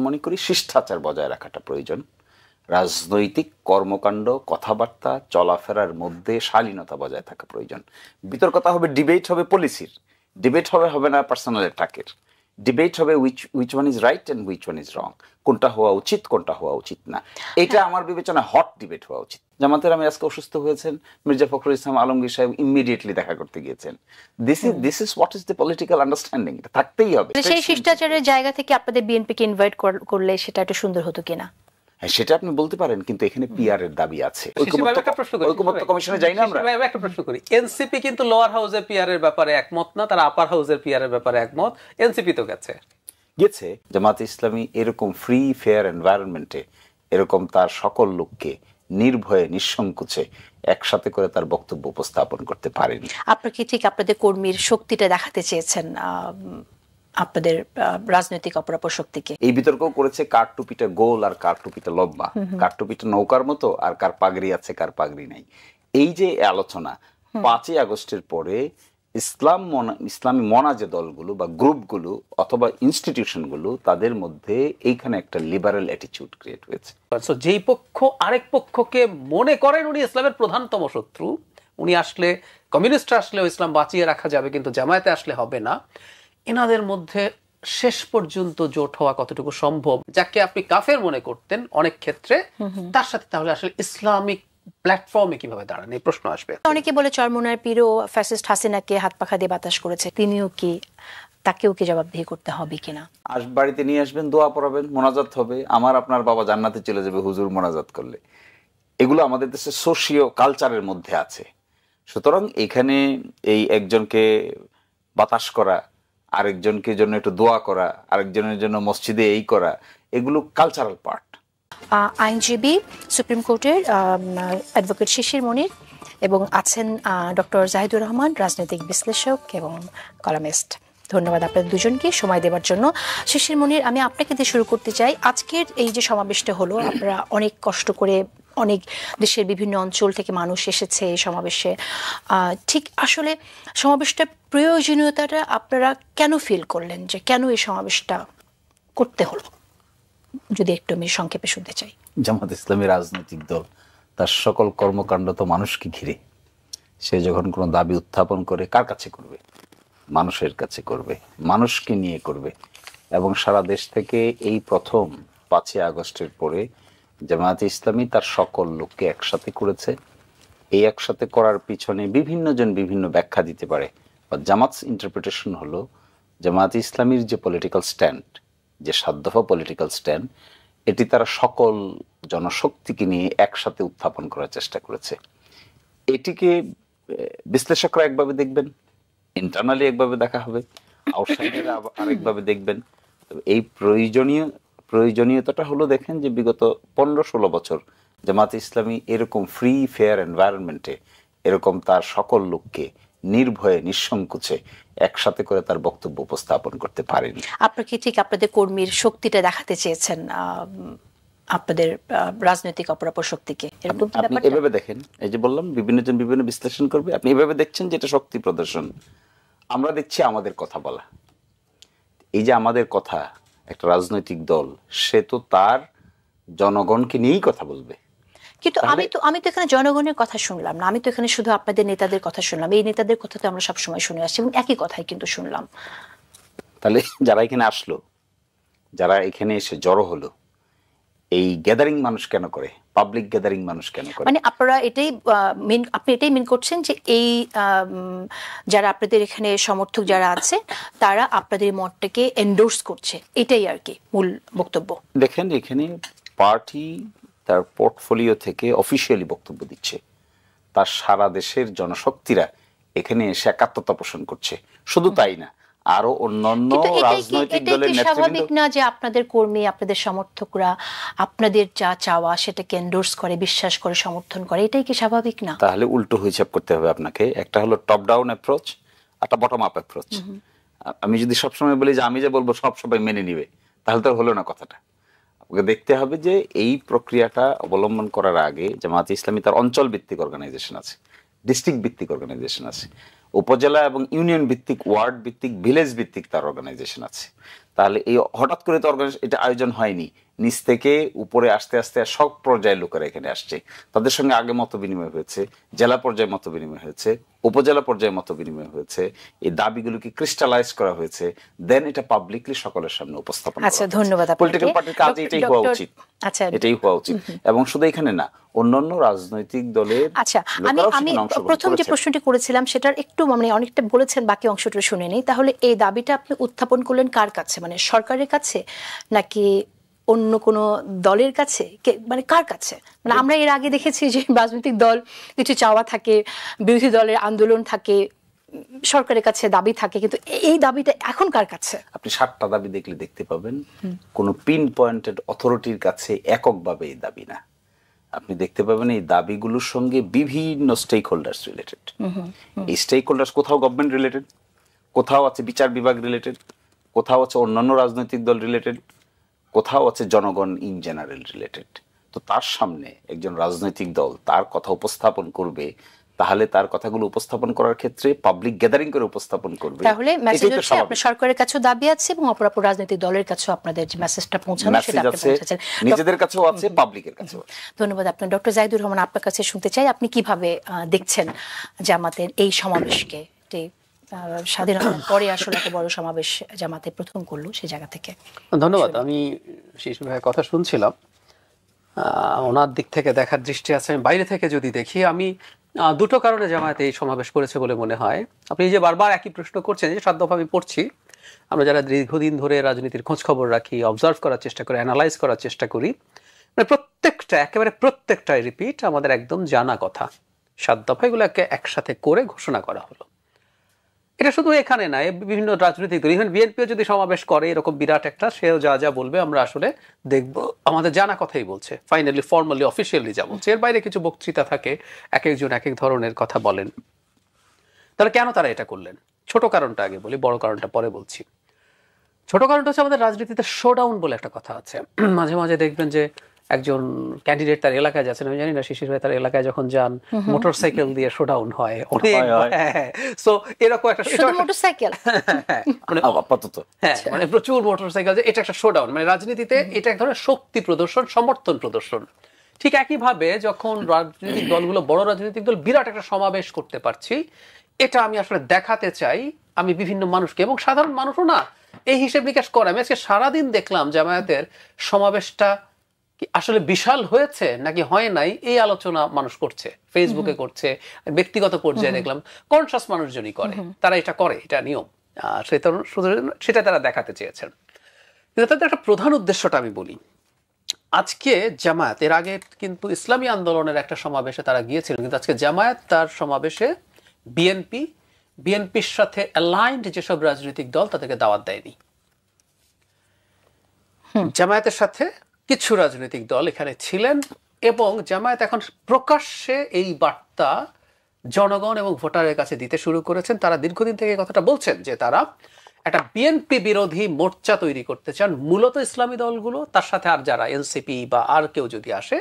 মনে করি শিষ্টাচার বজায় রাখাটা প্রয়োজন। রাজনৈতিক কর্মকাণ্ড, কথাবার্তা, চলাফেরার মধ্যে শালীনতা বজায় থাকা প্রয়োজন। বিতর্কতা হবে, ডিবেট হবে পলিসির, ডিবেট হবে না পার্সোনাল অ্যাটাকের, ডিবেট হবে which one is right and which one is wrong, কোনটা হওয়া উচিত কোনটা হওয়া উচিত না। এটা আমার বিবেচনায় হট ডিবেট হওয়া উচিত। জামাতের আমি আজকে অসুস্থ হয়েছেন, মির্জা ফখরুল ইসলাম আলমগীর সাহেব ইমিডিয়েটলি দেখা করতে গিয়েছেন। This is what is the political understanding. এটা থাকতেই হবে। সেই শিষ্টাচারের জায়গা থেকে আপনাদের বিএনপিকে ইনভাইট করলে সেটা একটু সুন্দর হতো কিনা? হ্যাঁ, সেটা আপনি বলতে পারেন, কিন্তু এখানে পিআর এর দাবি আছে। ঐকমত্য কমিশনে যাই না আমরা? একটা প্রশ্ন করি, এনসিপি কিন্তু লোয়ার হাউসের পিআর এর ব্যাপারে একমত না, তারা আপার হাউসের পিআর এর ব্যাপারে একমত। এনসিপি তো গেছে। জামাতে ইসলামী এরকম ফ্রি ফেয়ার এনভায়রনমেন্টে এরকম তার সকল লোককে নির্ভয়ে নিঃসংকোচে একসাথে করে তার বক্তব্য উপস্থাপন করতে পারেনি। আপনারা কি ঠিক আপনাদের কর্মীর শক্তিটা দেখাতে চেয়েছেন আপনাদের রাজনৈতিক অপরাপর শক্তিকে? এই বিতর্ক করেছে কার টুপিটা গোল আর কার টুপিটা লম্বা, কার টুপিটা নৌকার মতো আর কার পাগড়ি আছে কার পাগড়ি নাই। এই যে আলোচনা 5ই আগস্টের পরে ইসলামী মনা যে দলগুলো বা গ্রুপগুলো অথবা ইনস্টিটিউশনগুলো, তাদের মধ্যে এইখানে একটা লিবারেল অ্যাটিটিউড ক্রিয়েট হয়েছে। যেই পক্ষ আরেক পক্ষকে মনে করেন উনি ইসলামের প্রধানতম শত্রু, উনি আসলে, কমিউনিস্ট আসলেও ইসলাম বাঁচিয়ে রাখা যাবে কিন্তু জামায়াতে আসলে হবে না, এনাদের মধ্যে শেষ পর্যন্ত জোট হওয়া কতটুকু সম্ভব? যাকে আপনি কাফের মনে করতেন অনেক ক্ষেত্রে, তার সাথে তাহলে আসলে ইসলামিক প্ল্যাটফর্মে কিভাবে দাঁড়ান, এই প্রশ্ন আসবে। অনেকে বলে চরমোনার পীরও ফ্যাসিস্ট হাসিনাকে হাত পাখা দিয়ে বাতাস করেছে, তিনিও কি, তাকেও কি জবাবদিহি করতে হবে কিনা? বাড়িতে নিয়ে আসবেন, দোয়া পড়াবেন, মোনাজাত হবে, আমার আপনার বাবা জান্নাতে চলে যাবে হুজুর মোনাজাত করলে। এগুলো আমাদের দেশে সোশিও কালচারের মধ্যে আছে। সুতরাং এখানে এই একজনকে বাতাস করা, আরেকজনকে জন্য একটু দোয়া করা, আরেকজনের জন্য মসজিদে এই করা, এগুলো কালচারাল পার্ট। আইনজীবী, সুপ্রিম কোর্টের অ্যাডভোকেট শিশির মনির এবং আছেন ডক্টর জাহিদুর রহমান, রাজনৈতিক বিশ্লেষক এবং কলামিস্ট। ধন্যবাদ আপনাদের দুজনকে সময় দেওয়ার জন্য। শিশির মনির, আমি আপনাকে দিয়ে শুরু করতে চাই। আজকের এই যে সমাবেশটা হলো, আপনারা অনেক কষ্ট করে, অনেক দেশের বিভিন্ন অঞ্চল থেকে মানুষ এসেছে এই সমাবেশে, ঠিক আসলে সমাবেশটার প্রয়োজনীয়তাটা আপনারা কেন ফিল করলেন, যে কেন এই সমাবেশটা করতে হলো, যদি একটু আমি সংক্ষেপে শুনতে চাই। জামাত ইসলামী রাজনৈতিক দল, তার সকল কর্মকাণ্ড তো মানুষকে ঘিরে। সে যখন কোনো দাবি উত্থাপন করে, কার কাছে করবে? মানুষের কাছে করবে, মানুষকে নিয়ে করবে। এবং সারা দেশ থেকে এই প্রথম 5ই আগস্টের পরে জামায়াতে ইসলামী তার সকল লোককে একসাথে করেছে। এই একসাথে করার পিছনে বিভিন্ন জন বিভিন্ন ব্যাখ্যা দিতে পারে। জামাতস ইন্টারপ্রিটেশন হলো, জামায়াতে ইসলামীর যে পলিটিক্যাল স্ট্যান্ড, যে 7 দফা পলিটিক্যাল স্ট্যান্ড, এটি তারা সকল জনশক্তিকে নিয়ে একসাথে উত্থাপন করার চেষ্টা করেছে। এটিকে বিশ্লেষকরা একভাবে দেখবেন, ইন্টারনালি একভাবে দেখা হবে, আউটসাইডাররা আরেকভাবে দেখবেন। এই প্রয়োজনীয়তাটা হলো, দেখেন যে বিগত 15-16 বছর জামাত ইসলামী এরকম ফ্রি ফেয়ার এনভায়রনমেন্টে এরকম তার সকল লোককে নির্ভয়ে নিঃসংকোচে একসাথে করে তার বক্তব্য উপস্থাপন করতে পারেনি। আপনারা কি ঠিক আপনাদের কর্মীর শক্তিটা দেখাতে চেয়েছেন আপনাদের রাজনৈতিক অপরাপর শক্তিকে? আপনি এভাবে দেখেন, এই যে বললাম বিভিন্ন জন বিভিন্ন বিশ্লেষণ করবে, আপনি এভাবে দেখছেন যে এটা শক্তি প্রদর্শন। আমরা দেখছি আমাদের কথা বলা। এই যে আমাদের কথা, একটা রাজনৈতিক দল সে তো তার জনগণকে নিয়েই কথা বলবে। কিন্তু আমি তো এখানে জনগণের কথা শুনলাম না, আমি তো এখানে শুধু আপনাদের নেতাদের কথা শুনলাম। এই নেতাদের কথা তো আমরা সবসময় শুনে আসছি এবং একই কথাই কিন্তু শুনলাম। তাহলে যারা এখানে আসলো, যারা এখানে এসে জড়ো হলো, এই গ্যাদারিং মানুষ কেন করে? পাবলিক গ্যাদারিং মানুষ কেন করে? মানে আপনারা আপনি এটাই মিন করছেন যে এই যারা আপনাদের এখানে সমর্থক যারা আছে, তারা আপনাদের মতটাকে এন্ডোর্স করছে, এটাই আর কি মূল বক্তব্য। দেখেন, এখানে পার্টি তার পোর্টফোলিও থেকে অফিসিয়ালি বক্তব্য দিচ্ছে। তার সারা দেশের জনশক্তিরা এখানে এসে একাত্মতা পোষণ করছে। শুধু তাই না, আরো অন্যান্য রাজনৈতিক দলের নেতৃবৃন্দ। স্বাভাবিক না যে আপনাদের কর্মী, আপনাদের সমর্থকরা আপনাদের যা চাওয়া সেটাকে এন্ডোর্স করে, বিশ্বাস করে, সমর্থন করে? এটাই কি স্বাভাবিক না? তাহলে উল্টো হিসাব করতে হবে আপনাকে। একটা হলো টপ ডাউন অ্যাপ্রোচ, একটা বটম আপ অ্যাপ্রোচ। আমি যদি সবসময় বলি যে আমি যে বলবো সবাই মেনে নিবে, তাহলে তো হলো না কথাটা। আপনাকে দেখতে হবে যে এই প্রক্রিয়াটা অবলম্বন করার আগে জামায়াত ইসলামী তার অঞ্চল ভিত্তিক অর্গানাইজেশন আছে, ডিস্ট্রিক্ট ভিত্তিক অর্গানাইজেশন আছে, উপজেলা এবং ইউনিয়ন ভিত্তিক, ওয়ার্ড ভিত্তিক, ভিলেজ ভিত্তিক তার অর্গানাইজেশন আছে। তাহলে এই হঠাৎ করে তো এটা আয়োজন হয়নি, নিচ থেকে উপরে আস্তে আস্তে সব পর্যায়ের লোকেরা এখানে আসছে, তাদের সঙ্গে আগে মত বিনিময় হয়েছে, জেলা পর্যায়ে মত বিনিময় হয়েছে, উপজেলা পর্যায়ে মত বিনিময় হয়েছে, এই দাবিগুলোকে ক্রিস্টালাইজ করা হয়েছে, দেন এটা পাবলিকলি সকলের সামনে উপস্থাপন করা। আচ্ছা, ধন্যবাদ আপনাকে। পলিটিক্যাল পার্টির কাজ এটাই হওয়া উচিত, আচ্ছা, এটাই হওয়া উচিত। এবং শুধু এখানে না, অন্যান্য রাজনৈতিক দলের আচ্ছা, আমি প্রথম যে প্রশ্নটি করেছিলাম সেটার একটু মানে অনেকটা বলেছেন, বাকি অংশটা শুনে নেই। তাহলে এই দাবিটা আপনি উত্থাপন করলেন কার কাছে, মানে সরকারের কাছে নাকি অন্য কোনো দলের কাছে, মানে কার কাছে? মানে আমরা এর আগে দেখেছি যে রাজনৈতিক দল কিছু চাওয়া থাকে, বিরোধী দলের আন্দোলন থাকে, সরকারের কাছে দাবি থাকে, কিন্তু এই দাবিটা এখন কার কাছে? আপনি 7টা দাবি দেখলে দেখতে পাবেন কোন পিন পয়েন্টেড অথরিটির কাছে এককভাবে এই দাবি না। আপনি দেখতে পাবেন এই দাবিগুলোর সঙ্গে বিভিন্ন স্টেক হোল্ডার্স রিলেটেড। এই স্টেক হোল্ডার্স কোথাও গভর্নমেন্ট রিলেটেড, কোথাও আছে বিচার বিভাগ রিলেটেড, কোথাও আছে অন্যান্য রাজনৈতিক দল রিলেটেড, কোথাও আছে জনগণ ইন জেনারেল রিলেটেড। তো তার সামনে একজন রাজনৈতিক দল তার কথা উপস্থাপন করবে, তাহলে তার কথাগুলো উপস্থাপন করার ক্ষেত্রে পাবলিক গ্যাদারিং করে উপস্থাপন করবে। তাহলে মেসেজ হচ্ছে আপনার সরকারের কাছেও দাবি আছে এবং অপরাপর রাজনৈতিক দলের কাছেও আপনাদের যে মেসেজটা পৌঁছানো সেটা আপনি পৌঁছাচ্ছেন, নিজেদের কাছেও আছে, পাবলিকের কাছেও। ধন্যবাদ। আপনার ডক্টর জাহিদুর রহমান, আপনার কাছে শুনতে চাই আপনি কিভাবে দেখছেন জামাতের এই সমাবেশকে? স্বাধীনতার পরে আসলে এত বড় সমাবেশ জামাতে প্রথম করলো, সেই জায়গা থেকে। ধন্যবাদ। আমি শিশির ভাইয়ের কথা শুনছিলাম, ওনার দিক থেকে দেখার দৃষ্টি আছে। আমি বাইরে থেকে যদি দেখি, আমি দুটো কারণে জামায়াতে এই সমাবেশ করেছে বলে মনে হয়। আপনি যে বারবার একই প্রশ্ন করছেন, যে সাধ্যভাবে আমি পড়ছি, আমরা যারা দীর্ঘদিন ধরে রাজনীতির খোঁজ খবর রাখি, অবজার্ভ করার চেষ্টা করি, অ্যানালাইজ করার চেষ্টা করি, মানে প্রত্যেকটা একেবারে প্রত্যেকটাই রিপিট আমাদের একদম জানা কথা। 7 দফা এগুলোকে একসাথে করে ঘোষণা করা হলো। এটা শুধু এখানে না, বিভিন্ন রাজনৈতিক দল, ইভেন বিএনপিও যদি সমাবেশ করে এরকম বিরাট একটা, সেও যা যা বলবে আমরা আসলে দেখব, আমাদের জানা কথাই বলছে, ফাইনালি ফর্মালি অফিসিয়ালি যা বলছে। এর বাইরে কিছু বক্তৃতা থাকে, এক একজন এক এক ধরনের কথা বলেন। তাহলে কেন তারা এটা করলেন? ছোট কারণটা আগে বলি, বড় কারণটা পরে বলছি। ছোট কারণটা হচ্ছে আমাদের রাজনীতিতে শোডাউন বলে একটা কথা আছে। মাঝে মাঝে দেখবেন যে একজন ক্যান্ডিডেট তার এলাকায় যাচ্ছেন, আমি জানি না শিশির ভাই তার এলাকায় যখন যান, মোটরসাইকেল দিয়ে শোডাউন হয় অনেক। সো এরকম একটা মোটরসাইকেল, মানে আপাতত মানে প্রচুর মোটরসাইকেল, যে এটা একটা শোডাউন। মানে রাজনীতিতে এটা এক ধরনের শক্তি প্রদর্শন, সমর্থন প্রদর্শন। ঠিক একইভাবে যখন রাজনৈতিক দলগুলো, বড় রাজনৈতিক দল বিরাট একটা সমাবেশ করতে পারছি, এটা আমি আসলে দেখাতে চাই আমি বিভিন্ন মানুষকে, এবং সাধারণ মানুষও না এই হিসেব নিকাশ করে। আমি আজকে সারাদিন দেখলাম জামায়াতের সমাবেশটা আসলে বিশাল হয়েছে নাকি হয় নাই, এই আলোচনা মানুষ করছে, ফেসবুকে করছে, ব্যক্তিগত পর্যায়ে দেখলাম কনসাস মানুষজনই করে, তারা এটা করে, এটা নিয়ম, সেটা তারা দেখাতে চেয়েছেন। কিন্তু তাদের একটা প্রধান উদ্দেশ্যটা আমি বলি। আজকে জামায়াত, এর আগে কিন্তু ইসলামী আন্দোলনের একটা সমাবেশে তারা গিয়েছিলেন, কিন্তু আজকে জামায়াত তার সমাবেশে বিএনপির সাথে অ্যালাইন্ড যেসব রাজনৈতিক দল তাদেরকে দাওয়াত দেয়নি। জামায়াতের সাথে কিছু রাজনৈতিক দল এখানে ছিলেন, এবং জামায়াত এখন প্রকাশ্যে এই বার্তা জনগণ এবং ভোটারের কাছে দিতে শুরু করেছেন। তারা দীর্ঘদিন থেকে কথাটা বলছেন যে তারা একটা বিএনপি বিরোধী মোর্চা তৈরি করতে চান, মূলত ইসলামী দলগুলো, তার সাথে আর যারা এনসিপি বা আর কেউ যদি আসে,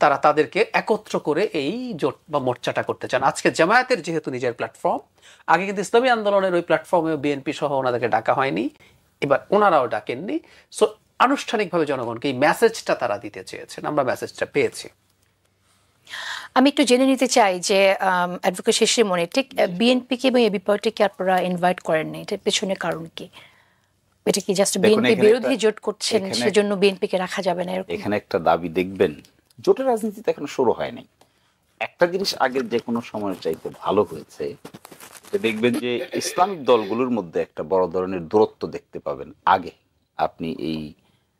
তারা তাদেরকে একত্র করে এই জোট বা মোর্চাটা করতে চান। আজকে জামায়াতের যেহেতু নিজের প্ল্যাটফর্ম, আগে কিন্তু ইসলামী আন্দোলনের ওই প্ল্যাটফর্মে বিএনপি সহ ওনাদেরকে ডাকা হয়নি, এবার ওনারাও ডাকেননি। সো আনুষ্ঠানিকভাবে জনগণকে এই মেসেজটা তারা দিতে চেয়েছেন, আমরা মেসেজটা পেয়েছি। আমি একটু জেনে নিতে চাই যে অ্যাডভোকেট শিশির মনির, ঠিক বিএনপিকে এবং এবি পার্টিকে আপনারা ইনভাইট করেননি, এটার পেছনে কারণ কি? এটা কি জাস্ট বিএনপি বিরোধী জোট করছেন, সেজন্য বিএনপিকে রাখা যাবে না? এখানে একটা দাবি দেখবেন, জোটের রাজনীতিতে এখনো শুরু হয়নি। একটা জিনিস আগের যে কোনো সময়ের চাইতে ভালো হয়েছে, দেখবেন যে ইসলামিক দলগুলোর মধ্যে একটা বড় ধরনের দূরত্ব দেখতে পাবেন। আগে আপনি এই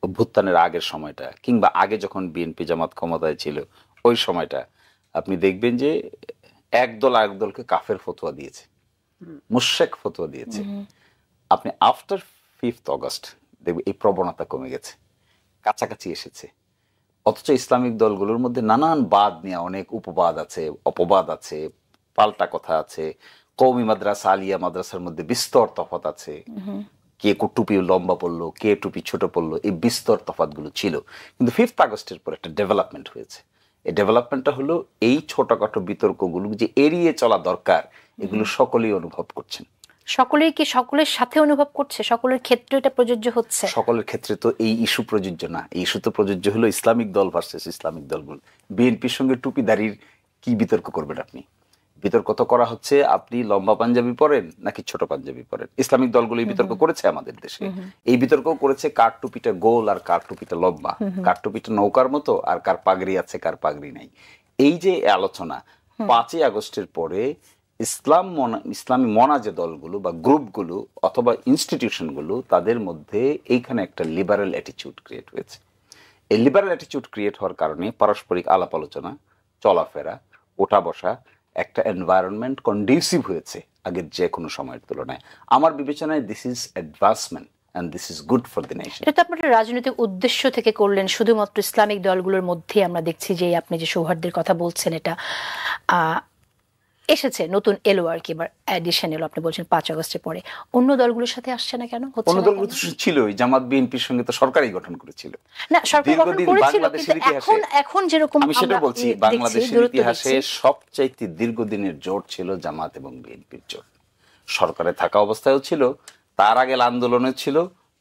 অভ্যুত্থানের আগের সময়টা, কিংবা আগে যখন বিএনপি জামাত ক্ষমতায় ছিল ওই সময়টা, আপনি দেখবেন যে এক দল আরেক দলকে কাফের ফতোয়া দিয়েছে, মুশরিক ফতোয়া দিয়েছে। আপনি আফটার 5th অগস্ট দেখবেন এই প্রবণতা কমে গেছে, কাছাকাছি এসেছে। অথচ ইসলামিক দলগুলোর মধ্যে নানান বাদ নিয়ে অনেক উপবাদ আছে, অপবাদ আছে, পাল্টা কথা আছে। কওমি মাদ্রাসা, আলিয়া মাদ্রাসার মধ্যে বিস্তর তফাৎ আছে, কে টুপি লম্বা পড়লো, কে টুপি ছোট পড়লো, এই বিস্তর তফাৎগুলো ছিল। কিন্তু 5th আগস্টের পর একটা ডেভেলপমেন্ট হয়েছে। এই ডেভেলপমেন্টটা হলো এই ছোটখাটো বিতর্কগুলো যে এড়িয়ে চলা দরকার, এগুলো সকলেই অনুভব করছেন। সকলেই কি সকলের সাথে অনুভব করছে, সকলের ক্ষেত্রে এটা প্রযোজ্য হচ্ছে? সকলের ক্ষেত্রে তো এই ইস্যু প্রযোজ্য না। এই ইস্যু তো প্রযোজ্য হলো ইসলামিক দল ভার্সেস ইসলামিক দলগুলো। বিএনপির সঙ্গে টুপিদারির কি বিতর্ক করবেন আপনি? বিতর্ক তো করা হচ্ছে আপনি লম্বা পাঞ্জাবি পরেন নাকি ছোট পাঞ্জাবি পরেন। ইসলামিক দলগুলো এই বিতর্ক করেছে আমাদের দেশে। এই বিতর্ক করেছে কার টুপিটা গোল আর কার টুপিটা লম্বা, কার টুপিটা নৌকার মতো আর কার পাগড়ি আছে কার পাগড়ি নাই। এই যে আলোচনা 5ই আগস্টের পরে ইসলামী মনা যে দলগুলো বা গ্রুপগুলো অথবা ইনস্টিটিউশনগুলো, তাদের মধ্যে এইখানে একটা লিবারেল অ্যাটিটিউড ক্রিয়েট হয়েছে। এই লিবারেল অ্যাটিটিউড ক্রিয়েট হওয়ার কারণে পারস্পরিক আলাপ আলোচনা, চলাফেরা, ওঠা বসা, একটা এনভায়রনমেন্ট কন্ডিউসিভ হয়েছে আগের যে কোনো সময়ের তুলনায়। আমার বিবেচনায় this is advancement and this is good for the nation. এটা তো আপনারা রাজনৈতিক উদ্দেশ্য থেকে করলেন, শুধুমাত্র ইসলামিক দলগুলোর মধ্যে আমরা দেখছি যে আপনি যে সৌহার্দ্যের কথা বলছেন এটা এসেছে, নতুন এলো আর কি, এবার অ্যাডিশন এলো আপনি বলছেন 5 আগস্টের পরে। অন্য দলগুলোর সাথে আসছে না কেন? অন্য দলগুলো তো ছিলই, জামাত বিএনপির সঙ্গে তো সরকারই গঠন করেছিল। না, সরকার গঠন করেছিল, কিন্তু এখন যেরকম আমি সেটা বলছি, বাংলাদেশের ইতিহাসে সবচাইতে দীর্ঘদিনের জোট ছিল জামাত এবং বিএনপির জোট। সরকারে থাকা অবস্থায়ও ছিল, তার আগে আন্দোলনে ছিল,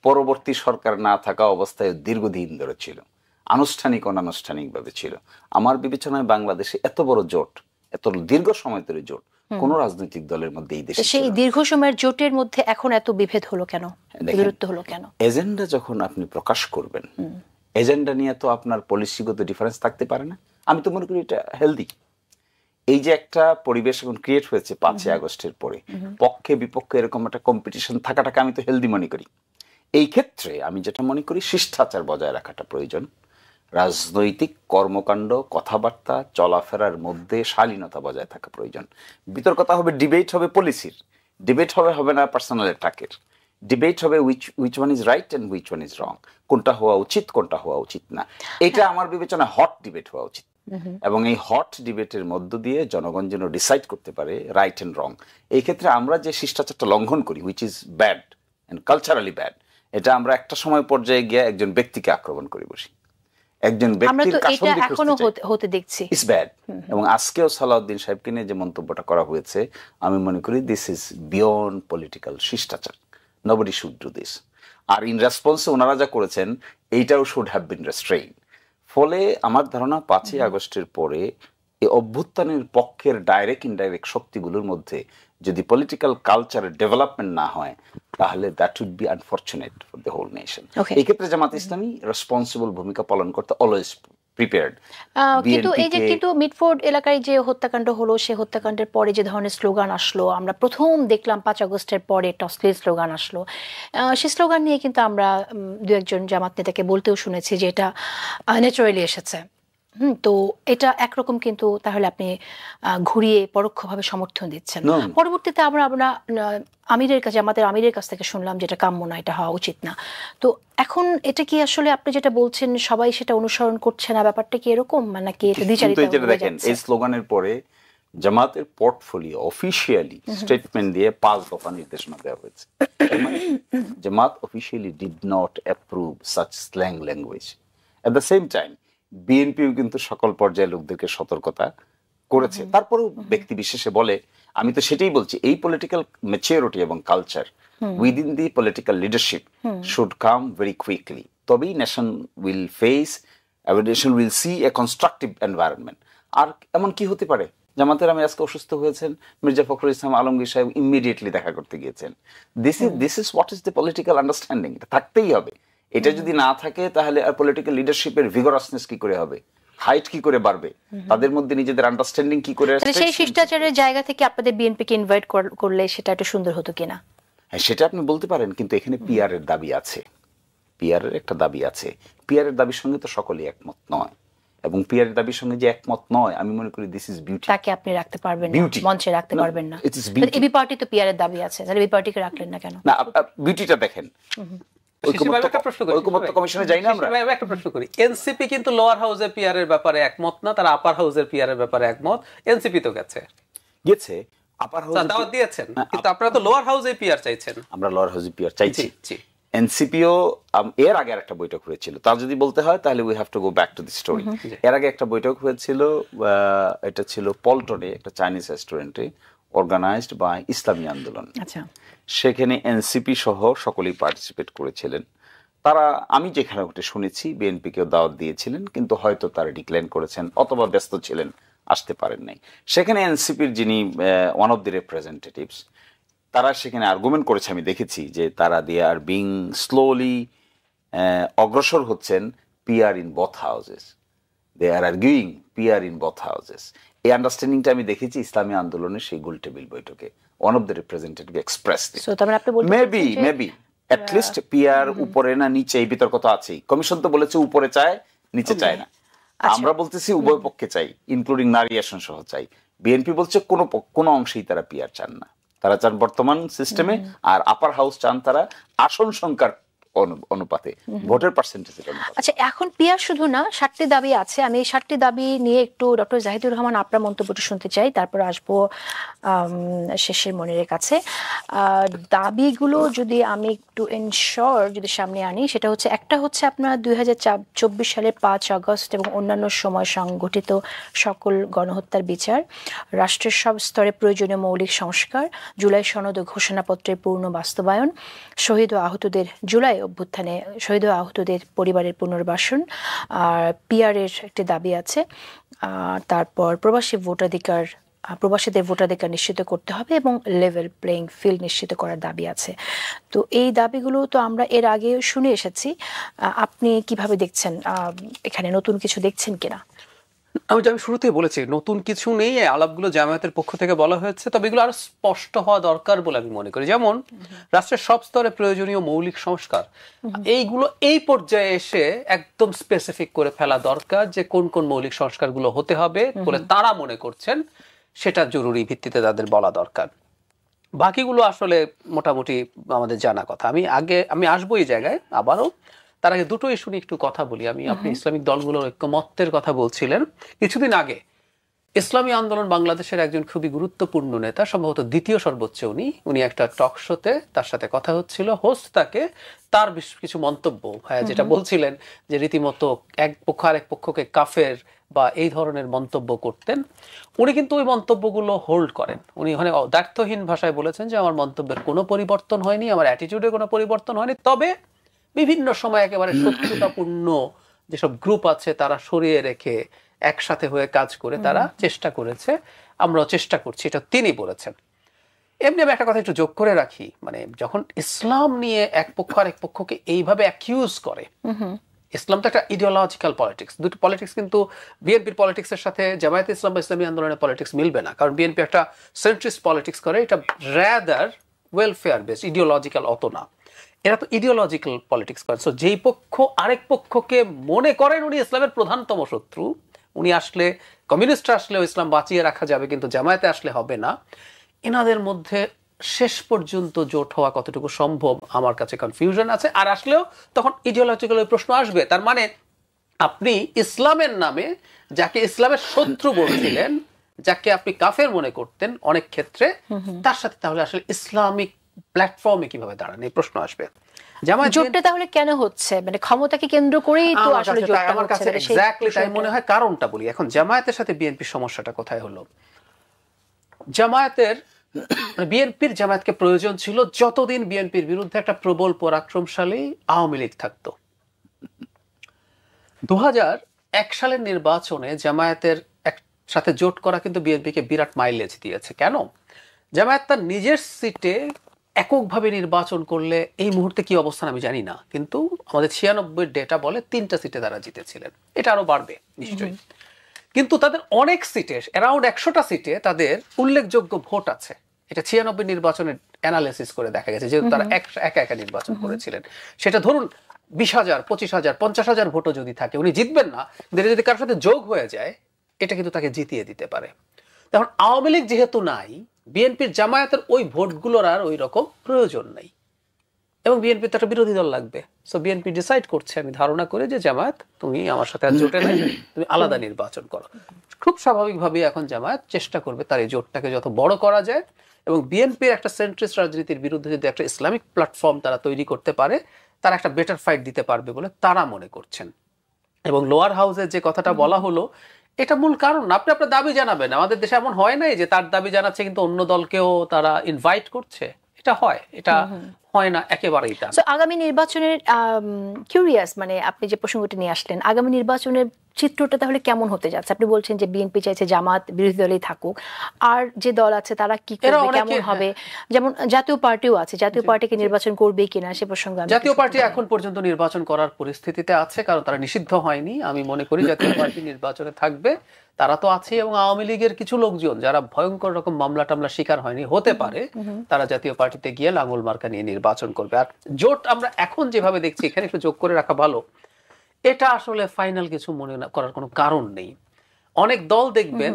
পরবর্তী সরকার না থাকা অবস্থায় দীর্ঘদিন ধরে ছিল, আনুষ্ঠানিক অনানুষ্ঠানিকভাবে ছিল। আমার বিবেচনায় বাংলাদেশে এত বড় জোট, এত দীর্ঘ সময় ধরে জোট কোন রাজনৈতিক দলের মধ্যে এই দেশে, সেই দীর্ঘ সময়ের জোটের মধ্যে এখন এত বিভেদ হলো কেন, বিরোধ হলো কেন? এজেন্ডা যখন আপনি প্রকাশ করবেন, এজেন্ডা নিয়ে তো আপনার পলিসিগত ডিফারেন্স থাকতে পারে না। আমি তো মনে করি এটা হেলদি। এই যে একটা পরিবেশ এখন ক্রিয়েট হয়েছে 5ই আগস্টের পরে, পক্ষে বিপক্ষে এরকম একটা কম্পিটিশন থাকাটাকে আমি তো হেলদি মনে করি। এই ক্ষেত্রে আমি যেটা মনে করি, শিষ্টাচার বজায় রাখাটা প্রয়োজন। রাজনৈতিক কর্মকাণ্ড, কথাবার্তা, চলাফেরার মধ্যে শালীনতা বজায় থাকা প্রয়োজন। বিতর্কতা হবে, ডিবেট হবে পলিসির, ডিবেট হবে না পার্সোনাল অ্যাটাকের, ডিবেট হবে which one is right and which one is wrong, কোনটা হওয়া উচিত কোনটা হওয়া উচিত না। এটা আমার বিবেচনায় হট ডিবেট হওয়া উচিত, এবং এই হট ডিবেটের মধ্য দিয়ে জনগণ যেন ডিসাইড করতে পারে রাইট অ্যান্ড রং। এই ক্ষেত্রে আমরা যে শিষ্টাচারটা লঙ্ঘন করি, which is bad and culturally bad, এটা আমরা একটা সময় পর্যায়ে গিয়ে একজন ব্যক্তিকে আক্রমণ করে বসি, একজন ব্যক্তির হতে দেখছি, ইটস ব্যাড। এবং আজকেও সালাউদ্দিন সাহেবকে নিয়ে যে মন্তব্যটা করা হয়েছে, আমি মনে করি দিস ইজ বিয়ন্ড পলিটিক্যাল শিষ্টাচার, নবডি শুড ডু দিস। আর ইন রেসপন্সে ওনারা যা করেছেন এইটাও শুড হ্যাভ বিন রেস্ট্রেইন। ফলে আমার ধারণা 5ই আগস্টের পরে এই অভ্যুত্থানের পক্ষের ডাইরেক্ট ইনডাইরেক্ট শক্তিগুলোর মধ্যে যদি পলিটিক্যাল কালচারের ডেভেলপমেন্ট না হয়, তাহলে that would be unfortunate for the whole nation. এই ক্ষেত্রে জামাত ইসলামী রেসপন্সিবল ভূমিকা পালন করতে অলওয়েজ প্রিপেয়ার্ড। কিন্তু মিডফোর্ড এলাকায় যে হত্যাকাণ্ড হলো, সেই হত্যাকাণ্ডের পরে যে ধরনের স্লোগান আসলো, আমরা প্রথম দেখলাম 5 আগস্টের পরে টসলির স্লোগান আসলো। সেই স্লোগান নিয়ে কিন্তু আমরা দু একজন জামাত নেতাকে বলতেও শুনেছি যে এটা ন্যাচারালি এসেছে। তো এটা একরকম, কিন্তু তাহলে আপনি ঘুরিয়ে পরোক্ষভাবে সমর্থন দিচ্ছেন। পরবর্তীতে আমরা আমিরের কাছে, আমাদের আমিরের কাছ থেকে শুনলাম যেটা কাম্য না, এটা হওয়া উচিত না। তো এখন এটা কি আসলে আপনি যেটা বলছেন সবাই সেটা অনুসরণ করছে না, ব্যাপারটা কি এরকম, নাকি এটা দ্বিচারিতা? দেখেন, এই স্লোগানের পরে জামাতের পোর্টফোলিও অফিশিয়ালি স্টেটমেন্ট দিয়ে 5 দফা নির্দেশনা দেওয়া হয়েছে। Jamaat officially did not approve such slang language. At the same time বিএনপিও কিন্তু সকল পর্যায়ের লোকদেরকে সতর্কতা করেছে। তারপরেও ব্যক্তি বিশেষে বলে, আমি তো সেটাই বলছি, এই পলিটিক্যাল ম্যাচিউরিটি এবং culture within the political leadership should come very quickly. তবেই nation will face, nation will see a constructive environment. আর এমন কি হতে পারে, জামাতের আমি আজকে অসুস্থ হয়েছেন, মির্জা ফখরুল ইসলাম আলমগীর সাহেব ইমিডিয়েটলি দেখা করতে গিয়েছেন। This is what is the political understanding. এটা থাকতেই হবে। এটা যদি না থাকে তাহলে আর পলিটিক্যাল লিডারশিপের ভিগরাসনেস কি করে হবে, হাইট কি করে বাড়বে, তাদের মধ্যে নিজেদের আন্ডারস্ট্যান্ডিং কি করে? সেই শিষ্টাচারের জায়গা থেকে আপনাদের বিএনপিকে ইনভাইট করলে সেটা একটু সুন্দর হতো কিনা? হ্যাঁ, সেটা আপনি বলতে পারেন, কিন্তু এখানে পিআর এর দাবি আছে, পিআর এর একটা দাবি আছে। পিআর এর দাবির সঙ্গে তো সকলেই একমত নয়, এবং পিআর এর দাবির সঙ্গে যে একমত নয়, আমি মনে করি দিস ইজ বিউটি। তাকে আপনি রাখতে পারবেন না, মঞ্চে রাখতে পারবেন না। এবি পার্টি তো পিআর এর দাবি আছে, তাহলে এবি পার্টিকে রাখলেন না কেন? না, বিউটিটা দেখেন। এনসিপি কিন্তু লোয়ার হাউসের পিআর এর ব্যাপারে একমত না, তারা আপার হাউসের পিআর এর ব্যাপারে একমত। এনসিপি তো গেছে আপার হাউসে দাওয়াত দিয়েছেন, কিন্তু আপনারা তো লোয়ার হাউসে পিআর চাইছেন। আমরা লোয়ার হাউসে পিআর চাইছি। এনসিপিও এর আগে একটা বৈঠক হয়েছিল, তা যদি বলতে হয় তাহলে we have to go back to the story. এর আগে একটা বৈঠক হয়েছিল, এটা ছিল পল্টনে, একটা চাইনিজ রেস্টুরেন্টে। অর্গানাইজড বাই ইসলামী আন্দোলন। আচ্ছা, সেখানে এনসিপি সহ সকলেই পার্টিসিপেট করেছিলেন। তারা, আমি যেখানে ওটা শুনেছি, বিএনপিকেও দাওয়াত দিয়েছিলেন, কিন্তু হয়তো তারা ডিক্লাইন করেছেন অথবা ব্যস্ত ছিলেন, আসতে পারেন নাই। সেখানে এনসিপির যিনি ওয়ান অফ দি রিপ্রেজেন্টেটিভস, তারা সেখানে আর্গুমেন্ট করেছে, আমি দেখেছি যে তারা দে আর বিং স্লোলি অগ্রসর হচ্ছেন PR in both houses, they R arguing PR in both houses. এই আন্ডারস্ট্যান্ডিংটা আমি দেখেছি ইসলামী আন্দোলনের সেই গোল টেবিল বৈঠকে one of the representative express. Maybe at least PR উপরে না নিচে, এই বিতর্ক তো আছেই। কমিশন তো বলেছে উপরে চায়, নিচে চায় না। আমরা বলতেছি উভয় পক্ষে চাই, ইনক্লুডিং নারী আসন সহ চাই। বিএনপি বলছে কোনো অংশেই তারা পিআর চান না, তারা চান বর্তমান সিস্টেমে। আর আপার হাউস চান তারা আসন সংখ্যার অনুপাতে, ভোটের পার্সেন্টেজের অনুপাতে। আচ্ছা, এখন পিআর শুধু না, 7টি দাবি আছে। আমি এই 7টি দাবি নিয়ে একটু ডক্টর জাহিদুর রহমান আপনার মন্তব্যটা শুনতে চাই, তারপর আসবো শেষের মনিরের কাছে। দাবিগুলো যদি আমি একটু ইনশর যদি সামনে আনি, সেটা হচ্ছে, একটা হচ্ছে আপনার 2024 সালের 5 আগস্ট এবং অন্যান্য সময় সংঘটিত সকল গণহত্যার বিচার, রাষ্ট্রের সব স্তরে প্রয়োজনীয় মৌলিক সংস্কার, জুলাই সনদ ও ঘোষণাপত্রের পূর্ণ বাস্তবায়ন, শহীদ ও আহতদের জুলাই অভ্যুত্থানে শহীদ ও আহতদের পরিবারের পুনর্বাসন। আর পিআরের একটি দাবি আছে। তারপর প্রবাসীদের ভোটাধিকার নিশ্চিত করতে হবে এবং লেভেল প্লেইং ফিল্ড নিশ্চিত করার দাবি আছে। তো এই দাবিগুলো তো আমরা এর আগে শুনে এসেছি। আপনি কিভাবে দেখছেন, এখানে নতুন কিছু দেখছেন কিনা? আমি শুরুতেই বলেছি, নতুন কিছু নেই, আলাপগুলো জামায়াতের পক্ষ থেকে বলা হয়েছে, তবে এগুলো আরো স্পষ্ট হওয়া দরকার বলে আমি মনে করি। যেমন রাষ্ট্রের সব স্তরে প্রয়োজনীয় মৌলিক সংস্কার, এইগুলো এই পর্যায়ে এসে একদম স্পেসিফিক করে ফেলা দরকার যে কোন কোন মৌলিক সংস্কারগুলো হতে হবে বলে তারা মনে করছেন, সেটা জরুরি ভিত্তিতে তাদের বলা দরকার। বাকিগুলো আসলে মোটামুটি আমাদের জানা কথা। আমি আসবো এই জায়গায় আবারও। তার আগে দুটো ইস্যু নিয়ে একটু কথা বলি। আপনি ইসলামিক দলগুলোর ঐক্যমত্যের কথা বলছিলেন। কিছুদিন আগে ইসলামী আন্দোলন বাংলাদেশের একজন খুবই গুরুত্বপূর্ণ নেতা, সম্ভবত দ্বিতীয় সর্বোচ্চ উনি একটা টক শোতে তার সাথে কথা হচ্ছিল, হোস্ট তাকে তার কিছু মন্তব্য, যেটা বলছিলেন যে রীতিমতো এক পক্ষ আরেক পক্ষকে কাফের বা এই ধরনের মন্তব্য করতেন। উনি কিন্তু ওই মন্তব্যগুলো হোল্ড করেন। উনি ওখানে দ্ব্যর্থহীন ভাষায় বলেছেন যে আমার মন্তব্যের কোনো পরিবর্তন হয়নি, আমার অ্যাটিটিউডে কোনো পরিবর্তন হয়নি, তবে বিভিন্ন সময় একেবারে শত্রুতাপূর্ণ যেসব গ্রুপ আছে তারা সরিয়ে রেখে একসাথে হয়ে কাজ করে তারা চেষ্টা করেছে, আমরাও চেষ্টা করছি, এটা তিনি বলেছেন। এমনি আমি একটা কথা একটু যোগ করে রাখি, মানে যখন ইসলাম নিয়ে এক পক্ষ আরেক পক্ষকে এইভাবে অ্যাকিউজ করে, ইসলাম তো একটা ইডিওলজিক্যাল পলিটিক্স, দুটো পলিটিক্স, কিন্তু বিএনপির পলিটিক্সের সাথে জামায়াতে ইসলাম বা ইসলামী আন্দোলনের পলিটিক্স মিলবে না, কারণ বিএনপি একটা সেন্ট্রিস্ট পলিটিক্স করে, এটা রাদার ওয়েলফেয়ার বেসড, ইডিওলজিক্যাল অত না। এরা তো ইডিওলজিক্যাল পলিটিক্স করেন। সো যেই পক্ষ আরেক পক্ষকে মনে করেন উনি ইসলামের প্রধানতম শত্রু, উনি আসলে, কমিউনিস্টরা আসলেও ইসলাম বাঁচিয়ে রাখা যাবে কিন্তু জামায়াতে আসলে হবে না, এনাদের মধ্যে শেষ পর্যন্ত জোট হওয়া কতটুকু সম্ভব আমার কাছে কনফিউশন আছে। আর আসলেও তখন ইডিওলজিক্যাল প্রশ্ন আসবে, তার মানে আপনি ইসলামের নামে যাকে ইসলামের শত্রু বলছিলেন, যাকে আপনি কাফের মনে করতেন অনেক ক্ষেত্রে, তার সাথে তাহলে আসলে ইসলামিক প্ল্যাটফর্মে কিভাবে দাঁড়ান, এই প্রশ্ন আসবে। জোটটা তাহলে কেন হচ্ছে, মানে ক্ষমতাকে কেন্দ্র করেই তো আসলে জোটটা আমার কাছে এক্স্যাক্টলি তাই মনে হয়। কারণটা বলি, এখন জামায়াতের সাথে বিএনপির সমস্যাটা কোথায় হলো? বিএনপির জামায়াতকে প্রয়োজন ছিল যতদিন বিএনপির বিরুদ্ধে একটা প্রবল পরাক্রমশালী আওয়ামী লীগ থাকতো। 2001 সালের নির্বাচনে জামায়াতের সাথে জোট করা কিন্তু বিএনপিকে বিরাট মাইলেজ দিয়েছে। কেন? জামায়াত তার নিজের সিটে এককভাবে নির্বাচন করলে এই মুহূর্তে কি অবস্থান আমি জানি না, কিন্তু আমাদের 96 ডেটা বলে 3টা সিটে তারা জিতেছিলেন। এটা আরো বাড়বে নিশ্চয়ই, কিন্তু তাদের অনেক সিটে, অ্যারাউন্ড 100টা সিটে তাদের উল্লেখযোগ্য ভোট আছে। এটা 96 নির্বাচনের অ্যানালিসিস করে দেখা গেছে, যেহেতু তারা একা একা নির্বাচন করেছিলেন। সেটা ধরুন 20,000, 25,000, 50,000 ভোটও যদি থাকে, উনি জিতবেন না, যদি কারোর সাথে যোগ হয়ে যায়, এটা কিন্তু তাকে জিতিয়ে দিতে পারে। তখন আওয়ামী লীগ যেহেতু নাই, বিএনপির জামায়াতের ওই ভোটগুলোর আর ওই রকম প্রয়োজন নেই, এবং বিএনপির তো একটা বিরোধী দল লাগবে। সো বিএনপি ডিসাইড করছে, আমি ধারণা করি যে জামায়াত তুমি আমার সাথে আর জোটে নাই, তুমি আলাদা নির্বাচন করো। খুব স্বাভাবিকভাবে এখন জামায়াত চেষ্টা করবে তার এই জোটটাকে যত বড় করা যায়, এবং বিএনপির একটা সেন্ট্রিস্ট রাজনীতির বিরুদ্ধে যদি একটা ইসলামিক প্ল্যাটফর্ম তারা তৈরি করতে পারে, তারা একটা বেটার ফাইট দিতে পারবে বলে তারা মনে করছেন। এবং লোয়ার হাউসের যে কথাটা বলা হলো, এটা মূল কারণ। আপনি আপনার দাবি জানাবেন। আমাদের দেশে এমন হয় নাই যে তার দাবি জানাচ্ছে কিন্তু অন্য দলকেও তারা ইনভাইট করছে। এটা হয়, এটা হয় না একেবারেই তা। সো আগামী নির্বাচনের কিউরিয়াস, মানে আপনি যে প্রসঙ্গটি নিয়ে আসলেন, আগামী নির্বাচনের চিত্রটা তাহলে কেমন হতে যাচ্ছে? আপনি বলছেন যে বিএনপি চাইছে জামাত বিরোধী দলেই থাকুক, আর যে দল আছে তারা কি করবে, কেমন হবে? যেমন জাতীয় পার্টিও আছে, জাতীয় পার্টিকে নির্বাচন করবে কিনা সে প্রসঙ্গে জাতীয় পার্টি এখন পর্যন্ত নির্বাচন করার পরিস্থিতিতে আছে, কারণ তারা নিষিদ্ধ হয়নি। আমি মনে করি জাতীয় পার্টি নির্বাচনে থাকবে, তারা তো আছে। এবং আওয়ামী লীগের কিছু লোকজন যারা ভয়ঙ্কর রকম মামলা টামলা শিকার হয়নি, হতে পারে তারা জাতীয় পার্টিতে গিয়ে লাঙ্গল মার্কা নিয়ে নির্বাচন করবে। আর জোট আমরা এখন যেভাবে দেখছি, এখানে একটু যোগ করে রাখা ভালো, এটা আসলে ফাইনাল কিছু মনে করার কোনো কারণ নেই। অনেক দল দেখবেন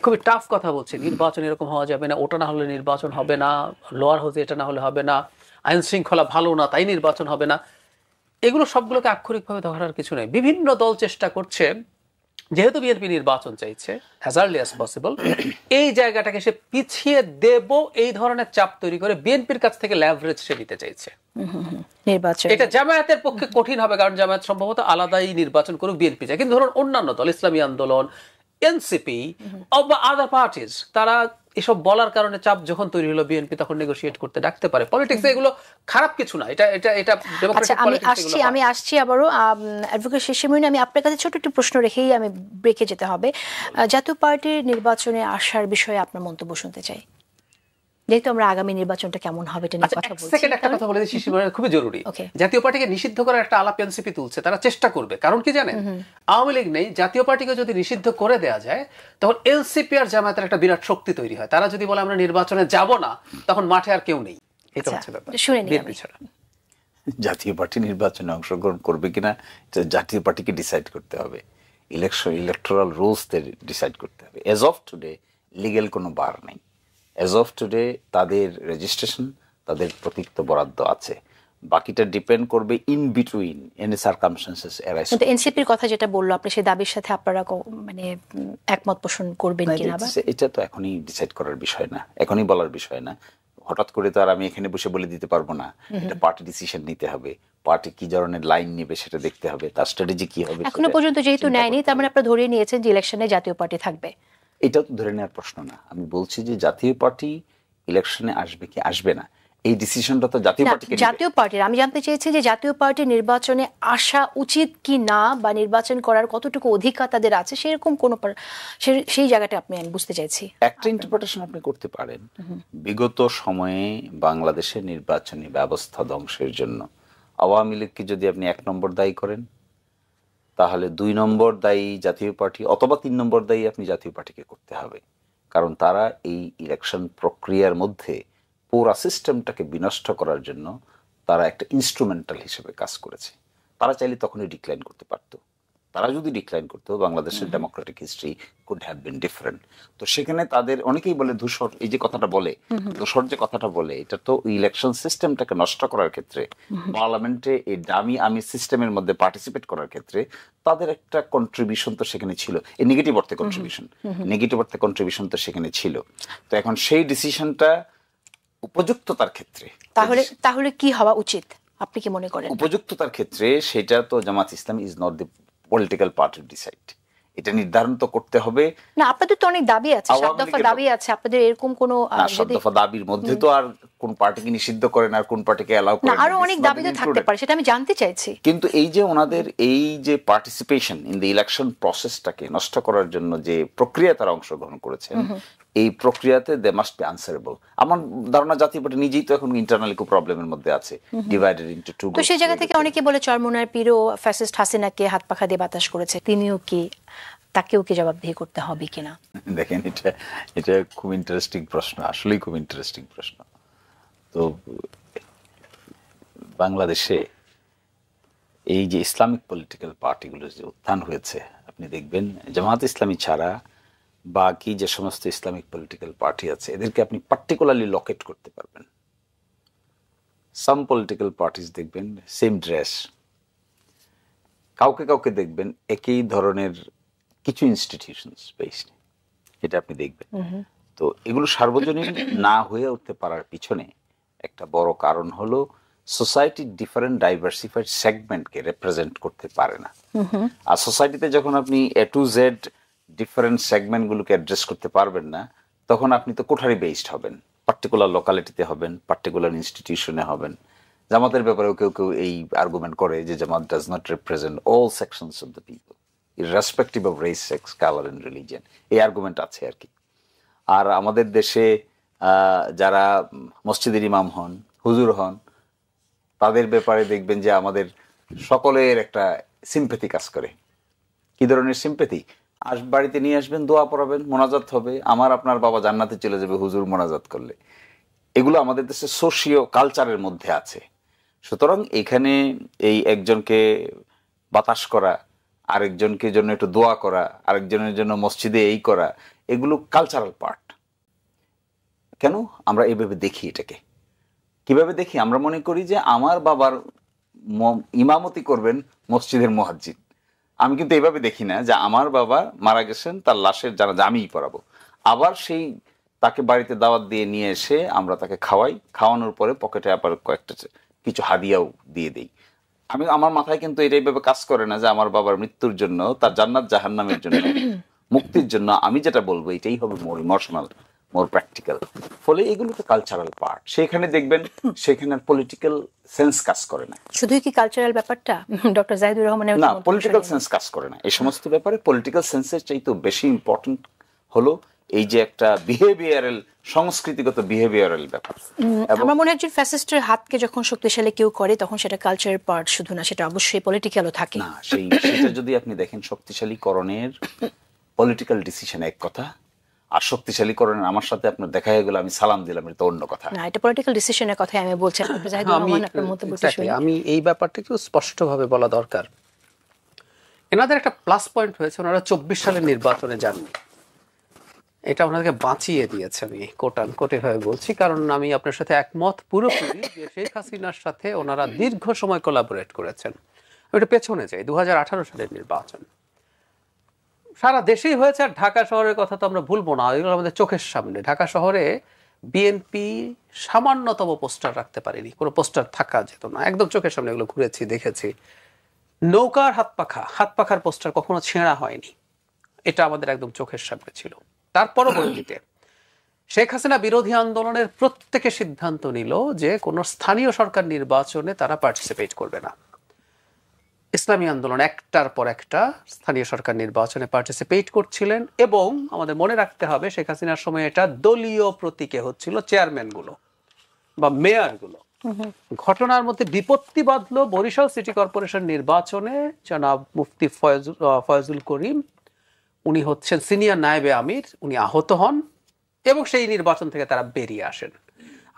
খুবই টাফ কথা বলছে, নির্বাচন এরকম হওয়া যাবে না, ওটা না হলে নির্বাচন হবে না, লোয়ার হাউসে এটা না হলে হবে না, আইন শৃঙ্খলা ভালো না তাই নির্বাচন হবে না। এগুলো সবগুলোকে আক্ষরিকভাবে ধরার কিছু নেই। বিভিন্ন দল চেষ্টা করছে, যেহেতু বিএনপি নির্বাচন চাইছে অ্যাজ আর্লি অ্যাজ পসিবল, এই জায়গাটাকে সে পিছিয়ে দেব এই ধরনের চাপ তৈরি করে বিএনপির কাছ থেকে ল্যাভারেজ সে নিতে চাইছে নির্বাচন। এটা জামায়াতের পক্ষে কঠিন হবে, কারণ জামায়াত সম্ভবত আলাদাই নির্বাচন করুক, বিএনপি চায়। কিন্তু ধরুন অন্যান্য দল, ইসলামী আন্দোলন, এনসিপি বা আদার পার্টিজ, তারা এসব বলার কারণে চাপ যখন তৈরি হলো, বিএনপি তখন নেগোশিয়েট করতে ডাকতে পারে। পলিটিক্সে এগুলো খারাপ কিছু না, এটা এটা এটা ডেমোক্রেটিক পলিটিক্স। আমি আসছি আবারও অ্যাডভোকেট শিশির মনির, আমি আপনার কাছে ছোট একটু প্রশ্ন রেখেই আমি ব্রেকে যেতে হবে। জাতীয় পার্টির নির্বাচনে আসার বিষয়ে আপনার মন্তব্য শুনতে চাই, যেহেতু আমরা আগামী নির্বাচনটা কেমন হবে এটা নিয়ে কথা বলছি। সেকেন্ড একটা কথা বলে দিই, শিশির মনির, খুবই জরুরি। জাতীয় পার্টিকে নিষিদ্ধ করার একটা আলাপ এনসিপি তুলছে, তারা চেষ্টা করবে। কারণ কি জানেন, আওয়ামী লীগ নেই, জাতীয় পার্টিকে যদি নিষিদ্ধ করে দেওয়া যায় তখন এনসিপি আর জামায়াতের একটা বিরাট শক্তি তৈরি হয়। তারা যদি বলে আমরা নির্বাচনে যাব না, তখন মাঠে আর কেউ নেই। এটা হচ্ছে ব্যাপার। বিএনপি ছাড়া জাতীয় পার্টি নির্বাচনে অংশগ্রহণ করবে কিনা জাতীয় পার্টিকে ডিসাইড করতে হবে, ইলেকটোরাল রুলস ডিসাইড করতে হবে। এজ অফ টুডে লিগ্যাল কোনো বার নেই। এজ অফ টুডে তাদের রেজিস্ট্রেশন, তাদের প্রতীক্ত বরাদ্দ আছে, বাকিটা ডিপেন্ড করবে in between any circumstances arise. কিন্তু এনসিপির কথা যেটা বললো, আপনি সেই দাবির সাথে আপনারা মানে একমত পোষণ করবেন কিনা? এটা তো এখনই ডিসাইড করার বিষয় না, এখনই বলার বিষয় না। হঠাৎ করে তো আর আমি এখানে বসে বলে দিতে পারবো না। এটা পার্টি ডিসিশন নিতে হবে, পার্টি কি ধরনের লাইন নেবে সেটা দেখতে হবে, তার স্ট্র্যাটেজি কি হবে। এখনো পর্যন্ত যেহেতু নেয়নি, তার মানে আপনারা ধরে নিয়েছেন যে ইলেকশনে জাতীয় পার্টি থাকবে। এটাও তো ধরে নেওয়ার প্রশ্ন না। আমি বলছি যে জাতীয় পার্টি ইলেকশনে আসবে কি আসবে না, এই ডিসিশনটা তো জাতীয় পার্টিকে নেবে। জাতীয় পার্টির আমি জানতে চেয়েছি যে জাতীয় পার্টি নির্বাচনে আসা উচিত কি না, বা নির্বাচন করার কতটুকু অধিকার তাদের আছে, সেরকম কোন সেই জায়গাটা আমি বুঝতে চাইছি। একটা ইন্টারপ্রিটেশন আপনি করতে পারেন, বিগত সময়ে বাংলাদেশের নির্বাচনী ব্যবস্থা ধ্বংসের জন্য আওয়ামী লীগকে যদি আপনি 1 নম্বর দায়ী করেন, তাহলে 2 নম্বর দায়ী জাতীয় পার্টি, অথবা 3 নম্বর দায়ী আপনি জাতীয় পার্টিকে করতে হবে। কারণ তারা এই ইলেকশন প্রক্রিয়ার মধ্যে পুরা সিস্টেমটাকে বিনষ্ট করার জন্য তারা একটা ইনস্ট্রুমেন্টাল হিসেবে কাজ করেছে। তারা চাইলে তখনই ডিক্লাইন করতে পারতো। তারা যদি ডিক্লাইন করতো, বাংলাদেশের Democratic history could have been different. তো সেখানে তাদের অনেকেই বলে ধূসর, এই যে কথাটা বলে ধূসর যে কথাটা বলে, এটা তো ইলেকশন সিস্টেমটাকে নষ্ট করার ক্ষেত্রে, পার্লামেন্টে এই দামি আমি সিস্টেমের মধ্যে পার্টিসিপেট করার ক্ষেত্রে তাদের একটা কন্ট্রিবিউশন তো সেখানে ছিল। এই নেগেটিভ অর্থে কন্ট্রিবিউশন তো সেখানে ছিল। তো এখন সেই ডিসিশনটা উপযুক্ততার ক্ষেত্রে, তাহলে কি হওয়া উচিত আপনি কি মনে করেন? উপযুক্ততার ক্ষেত্রে সেটা তো জামাত Islami is not the political party decide. এটা নির্ধারণ তো করতে হবে না। আপনাদের তো অনেক দাবি আছে, 7 দফা দাবি আছে আপনাদের, এরকম কোন 7 দফা দাবির মধ্যে তো আর কোন পার্টিকে নিষিদ্ধ করে না, আর কোন পার্টিকে অ্যালাউ করে না, আরো অনেক দাবি তো থাকতে পারে, সেটা আমি জানতে চাইছি। কিন্তু এই যে ওনাদের এই যে পার্টিসিপেশন ইন দ্য ইলেকশন প্রসেসটাকে নষ্ট করার জন্য যে প্রক্রিয়া তারা অংশগ্রহণ করেছেন, এই প্রক্রিয়াতে দে মাস্ট বি আনসারেবল। আমার ধারণা জাতীয় পার্টি নিজেই তো এখন ইন্টারনালি খুব প্রবলেমের মধ্যে আছে, ডিভাইডেড ইনটু টু। তো সেই জায়গা থেকে অনেকে বলে চরমোনার পীরও ফ্যাসিস্ট হাসিনাকে হাত পাখা দিয়ে বাতাস করেছে, তিনিও কি, তাকেও কি জবাবদিহি করতে হবে কিনা? দেখেন, এটা খুব ইন্টারেস্টিং প্রশ্ন, আসলেই খুব ইন্টারেস্টিং প্রশ্ন। তো বাংলাদেশে এই যে ইসলামিক পলিটিক্যাল পার্টিগুলোর যে উত্থান হয়েছে, আপনি দেখবেন জামাত ইসলামী ছাড়া বাকি যে সমস্ত ইসলামিক পলিটিক্যাল পার্টি আছে, এদেরকে আপনি পার্টিকুলারলি লোকেট করতে পারবেন। সাম পলিটিক্যাল পার্টিজ দেখবেন সেম ড্রেস, কাউকে কাউকে দেখবেন একই ধরনের কিছু ইনস্টিটিউশনস বেসড, এটা আপনি দেখবেন। তো এগুলো সার্বজনীন না হয়ে উঠতে পারার পিছনে একটা বড় কারণ হলো সোসাইটির ডিফারেন্ট ডাইভার্সিফাইড সেগমেন্টকে রিপ্রেজেন্ট করতে পারে না। আর সোসাইটিতে যখন আপনি A to Z ডিফারেন্ট সেগমেন্টগুলোকে অ্যাড্রেস করতে পারবেন না, তখন আপনি তো কোঠারি বেসড হবেন, পার্টিকুলার লোকালিটিতে হবেন, পার্টিকুলার ইনস্টিটিউশনে হবেন। জামাতের ব্যাপারেও কেউ কেউ এই আর্গুমেন্ট করে যে Jamaat does not represent all sections of the people irrespective of race, sex, colour and religion. এই আর্গুমেন্ট আছে আর কি। আর আমাদের দেশে যারা মসজিদের ইমাম হন, হুজুর হন, তাদের ব্যাপারে দেখবেন যে আমাদের সকলের একটা সিম্প্যাথি কাজ করে। কি ধরনের সিম্প্যাথি? বাড়িতে নিয়ে আসবেন, দোয়া পড়াবেন, মোনাজাত হবে, আমার আপনার বাবা জান্নাতে চলে যাবে হুজুর মোনাজাত করলে। এগুলো আমাদের দেশে সোশিও কালচারের মধ্যে আছে। সুতরাং এখানে এই একজনকে বাতাস করা, আরেকজনকে জন্য একটু দোয়া করা, আরেকজনের জন্য মসজিদে এই করা, এগুলো কালচারাল পার্ট। কেন আমরা এইভাবে দেখি এটাকে? কিভাবে দেখি? আমরা মনে করি যে আমার বাবার ইমামতি করবেন মসজিদের মুয়াজ্জিন। আমি কিন্তু এইভাবে দেখি না যে আমার বাবা মারা গেছেন, তার লাশের জানাজা আমিই পড়াবো। আবার সেই তাকে বাড়িতে দাওয়াত দিয়ে নিয়ে এসে আমরা তাকে খাওয়াই, খাওয়ানোর পরে পকেটে আবার কয়েকটা কিছু হাদিয়াও দিয়ে দেই। আমার মাথায় কিন্তু এইভাবে কাজ করে না যে আমার বাবার মৃত্যুর জন্য, তার জান্নাত জাহান্নামের জন্য, মুক্তির জন্য আমি যেটা বলবো এটাই হবে মোর ইমোশনাল, মোর প্র্যাকটিক্যাল। ফলে এগুলো তো কালচারাল পার্ট। সেখানে দেখবেন সেখানে পলিটিক্যাল সেন্স কাজ করে না। শুধুই কি কালচারাল ব্যাপারটা ডক্টর জাহিদুর রহমানের? না, পলিটিক্যাল সেন্স কাজ করে না এই সমস্ত ব্যাপারে। পলিটিক্যাল সেন্সের চাইতে বেশি ইম্পর্টেন্ট হলো এই যে একটা বিহেভিয়ারাল, সংস্কৃতিগত বিহেভিয়ারাল ব্যাপার। আমার মনে হয় একজন ফ্যাসিস্টের হাতকে যখন শক্তিশালী কেউ করে তখন সেটা কালচারের পার্ট শুধু না, সেটা অবশ্যই পলিটিক্যালও থাকে। না, সেটা যদি আপনি দেখেন শক্তিশালীকরণের পলিটিক্যাল ডিসিশন এক কথা, আর শক্তিশালীকরণের আমার সাথে আপনার দেখা হয়ে গেল আমি সালাম দিলাম, এটা অন্য কথা। না, এটা পলিটিক্যাল ডিসিশনের কথাই আমি বলছি। আমি এই ব্যাপারটা একটু স্পষ্টভাবে বলা দরকার। এনাদের একটা প্লাস পয়েন্ট হয়েছে, ওনারা 24 সালের নির্বাচনে যাননি। এটা ওনাদেরকে বাঁচিয়ে দিয়েছে, আমি কোটান কোটে হয়ে বলছি, কারণ আমি আপনার সাথে একমত পুরোপুরি যে শেখ হাসিনার সাথে ওনারা দীর্ঘ সময় কোলাবোরেট করেছেন। ওটা পেছনে যাই, 2018 সালের নির্বাচন সারা দেশেই হয়েছে। আর ঢাকা শহরের কথা তো আমরা ভুলবো না, এগুলো আমাদের চোখের সামনে। ঢাকা শহরে বিএনপি সামান্যতম পোস্টার রাখতে পারেনি, কোনো পোস্টার থাকা যেত না, একদম চোখের সামনে এগুলো ঘুরেছি, দেখেছি। নৌকার হাত পাখার পোস্টার কখনো ছেঁড়া হয়নি, এটা আমাদের একদম চোখের সামনে ছিল। তার পরবর্তীতে শেখ হাসিনা বিরোধী আন্দোলনের প্রত্যেকে সিদ্ধান্ত নিল যে কোনো স্থানীয় সরকার নির্বাচনে তারা পার্টিসিপেট করবে না। ইসলামী আন্দোলন একটার পর একটা স্থানীয় সরকার নির্বাচনে পার্টিসিপেট করছিলেন, এবং আমাদের মনে রাখতে হবে শেখ হাসিনার সময় এটা দলীয় প্রতীকে হচ্ছিল, চেয়ারম্যানগুলো বা মেয়রগুলো। ঘটনার মধ্যে বিপত্তি বাঁধলো বরিশাল সিটি কর্পোরেশন নির্বাচনে। জনাব মুফতি ফয়জুল করিম, উনি হচ্ছেন সিনিয়র নায়েবে আমির, উনি আহত হন এবং সেই নির্বাচন থেকে তারা বেরিয়ে আসেন।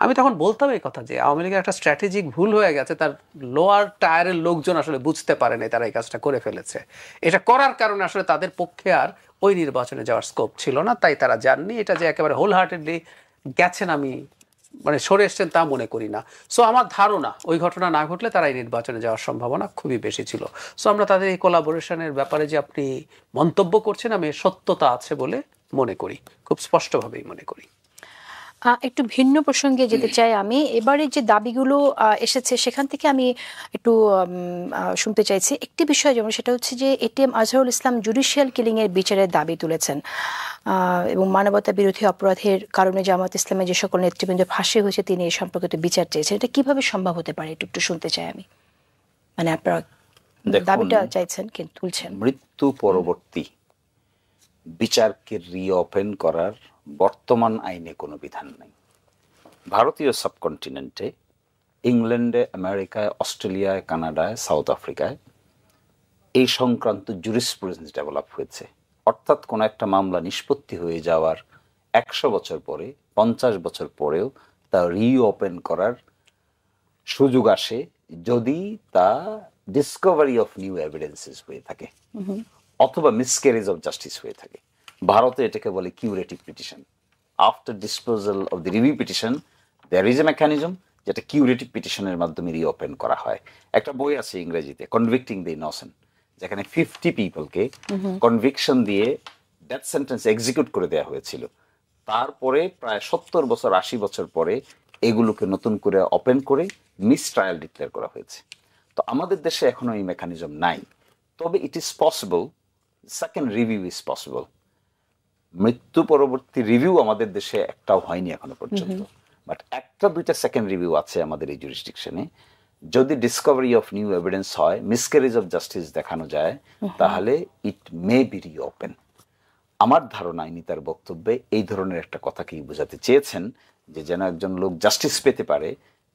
আমি তখন বলতাম এই কথা যে আওয়ামী লীগের একটা স্ট্র্যাটেজিক ভুল হয়ে গেছে, তার লোয়ার টায়ারের লোকজন আসলে বুঝতে পারেনি তারা এই কাজটা করে ফেলেছে। এটা করার কারণে আসলে তাদের পক্ষে আর ওই নির্বাচনে যাওয়ার স্কোপ ছিল না, তাই তারা যাননি। এটা যে একেবারে হোল হার্টেডলি গেছেন, আমি সরে এসছেন তা মনে করি না। সো আমার ধারণা ওই ঘটনা না ঘটলে তারা এই নির্বাচনে যাওয়ার সম্ভাবনা খুবই বেশি ছিল। সো আমরা তাদের এই কোলাবোরেশনের ব্যাপারে যে আপনি মন্তব্য করছেন, আমি সত্যতা আছে বলে মনে করি, খুব স্পষ্টভাবেই মনে করি। একটু ভিন্ন প্রসঙ্গে যেতে চাই আমি। এবারে যে দাবিগুলো এসেছে সেখান থেকে আমি একটু শুনতে চাইছি একটি বিষয়, যেমন সেটা হচ্ছে যে ATM Azharul Islam judicial killing এর বিচারের দাবি তুলেছেন, এবং মানবতা বিরোধী অপরাধের কারণে জামাত ইসলামের যে সকল নেতৃবৃন্দ ফাঁসি হয়েছে তিনি এই সম্পর্কিত বিচার চেয়েছেন। এটা কিভাবে সম্ভব হতে পারে একটু শুনতে চাই আমি। মানে আপনারা দাবিটা চাইছেন কিন্তু তুলছেন। মৃত্যু পরবর্তী বিচারকে রিওপেন করার বর্তমান আইনে কোনো বিধান নেই। ভারতীয় সাবকন্টিনেন্টে, ইংল্যান্ডে, আমেরিকায়, অস্ট্রেলিয়ায়, কানাডায়, সাউথ আফ্রিকায় এই সংক্রান্ত জুরিসপ্রুডেন্স ডেভেলপ হয়েছে। অর্থাৎ কোনো একটা মামলা নিষ্পত্তি হয়ে যাওয়ার 100 বছর পরে, 50 বছর পরেও তা রিওপেন করার সুযোগ আসে যদি তা ডিসকভারি অফ নিউ এভিডেন্সেস হয়ে থাকে অথবা মিসক্যারেজ অফ জাস্টিস হয়ে থাকে। ভারতে এটাকে বলে curative petition. After disposal of the review petition there is a mechanism যেটা কিউরেটিভ পিটিশনের মাধ্যমে রিওপেন করা হয়। একটা বই আছে ইংরেজিতে, কনভিক্টিং দ্য ইনোসেন্ট, যেখানে 50 পিপলকে কনভিকশন দিয়ে ডেথ সেন্টেন্স এক্সিকিউট করে দেওয়া হয়েছিল। তারপরে প্রায় 70 বছর 80 বছর পরে এগুলোকে নতুন করে ওপেন করে মিস ট্রায়াল ডিক্লেয়ার করা হয়েছে। তো আমাদের দেশে এখনো এই মেকানিজম নাই, তবে it is possible, second review is possible. মৃত্যু পরবর্তী রিভিউ আমাদের দেশে একটাও হয়নি এখনো পর্যন্ত, বাট একটা দুইটা সেকেন্ড রিভিউ আছে আমাদের এই জুরিসডিকশনে। যদি ডিসকভারি অফ নিউ এভিডেন্স হয়, মিসক্যারেজ অফ জাস্টিস দেখানো যায়, তাহলে ইট মে বি রিওপেন। আমার ধারণা ইনি তার বক্তব্যে এই ধরনের একটা কথাকেই বোঝাতে চেয়েছেন, যে যেন একজন লোক জাস্টিস পেতে পারে,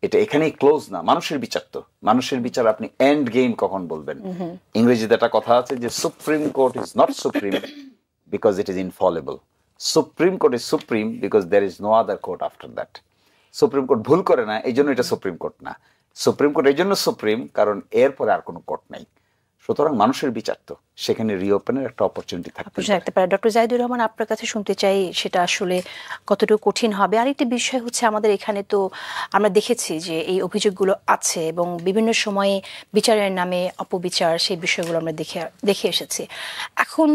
এটা এখানেই ক্লোজ না। মানুষের বিচার তো, মানুষের বিচার আপনি এন্ড গেম কখন বলবেন? ইংরেজিতে একটা কথা আছে যে supreme court is not supreme because it is infallible, supreme court is supreme because there is no other court after that. Supreme court ভুল করে না, এই জন্য এটা সুপ্রিম কোর্ট না। সুপ্রিম কোর্ট এই জন্য সুপ্রিম কারণ এরপরে আর কোনো কোর্ট নাই। সুতরাং মানুষের বিচার তো, সেখানে রিওপেনের একটা অপরচুনিটি থাকতে পারে। ডক্টর জাহিদুর রহমান, আপনার কাছে শুনতে চাই সেটা আসলে কতটুকু কঠিন হবে। আরেকটি বিষয় হচ্ছে, আমাদের এখানে তো আমরা দেখেছি যে এই অভিযোগগুলো আছে এবং বিভিন্ন সময়ে বিচারের নামে অপবিচার, সেই বিষয়গুলো আমরা দেখে এসেছি। এখন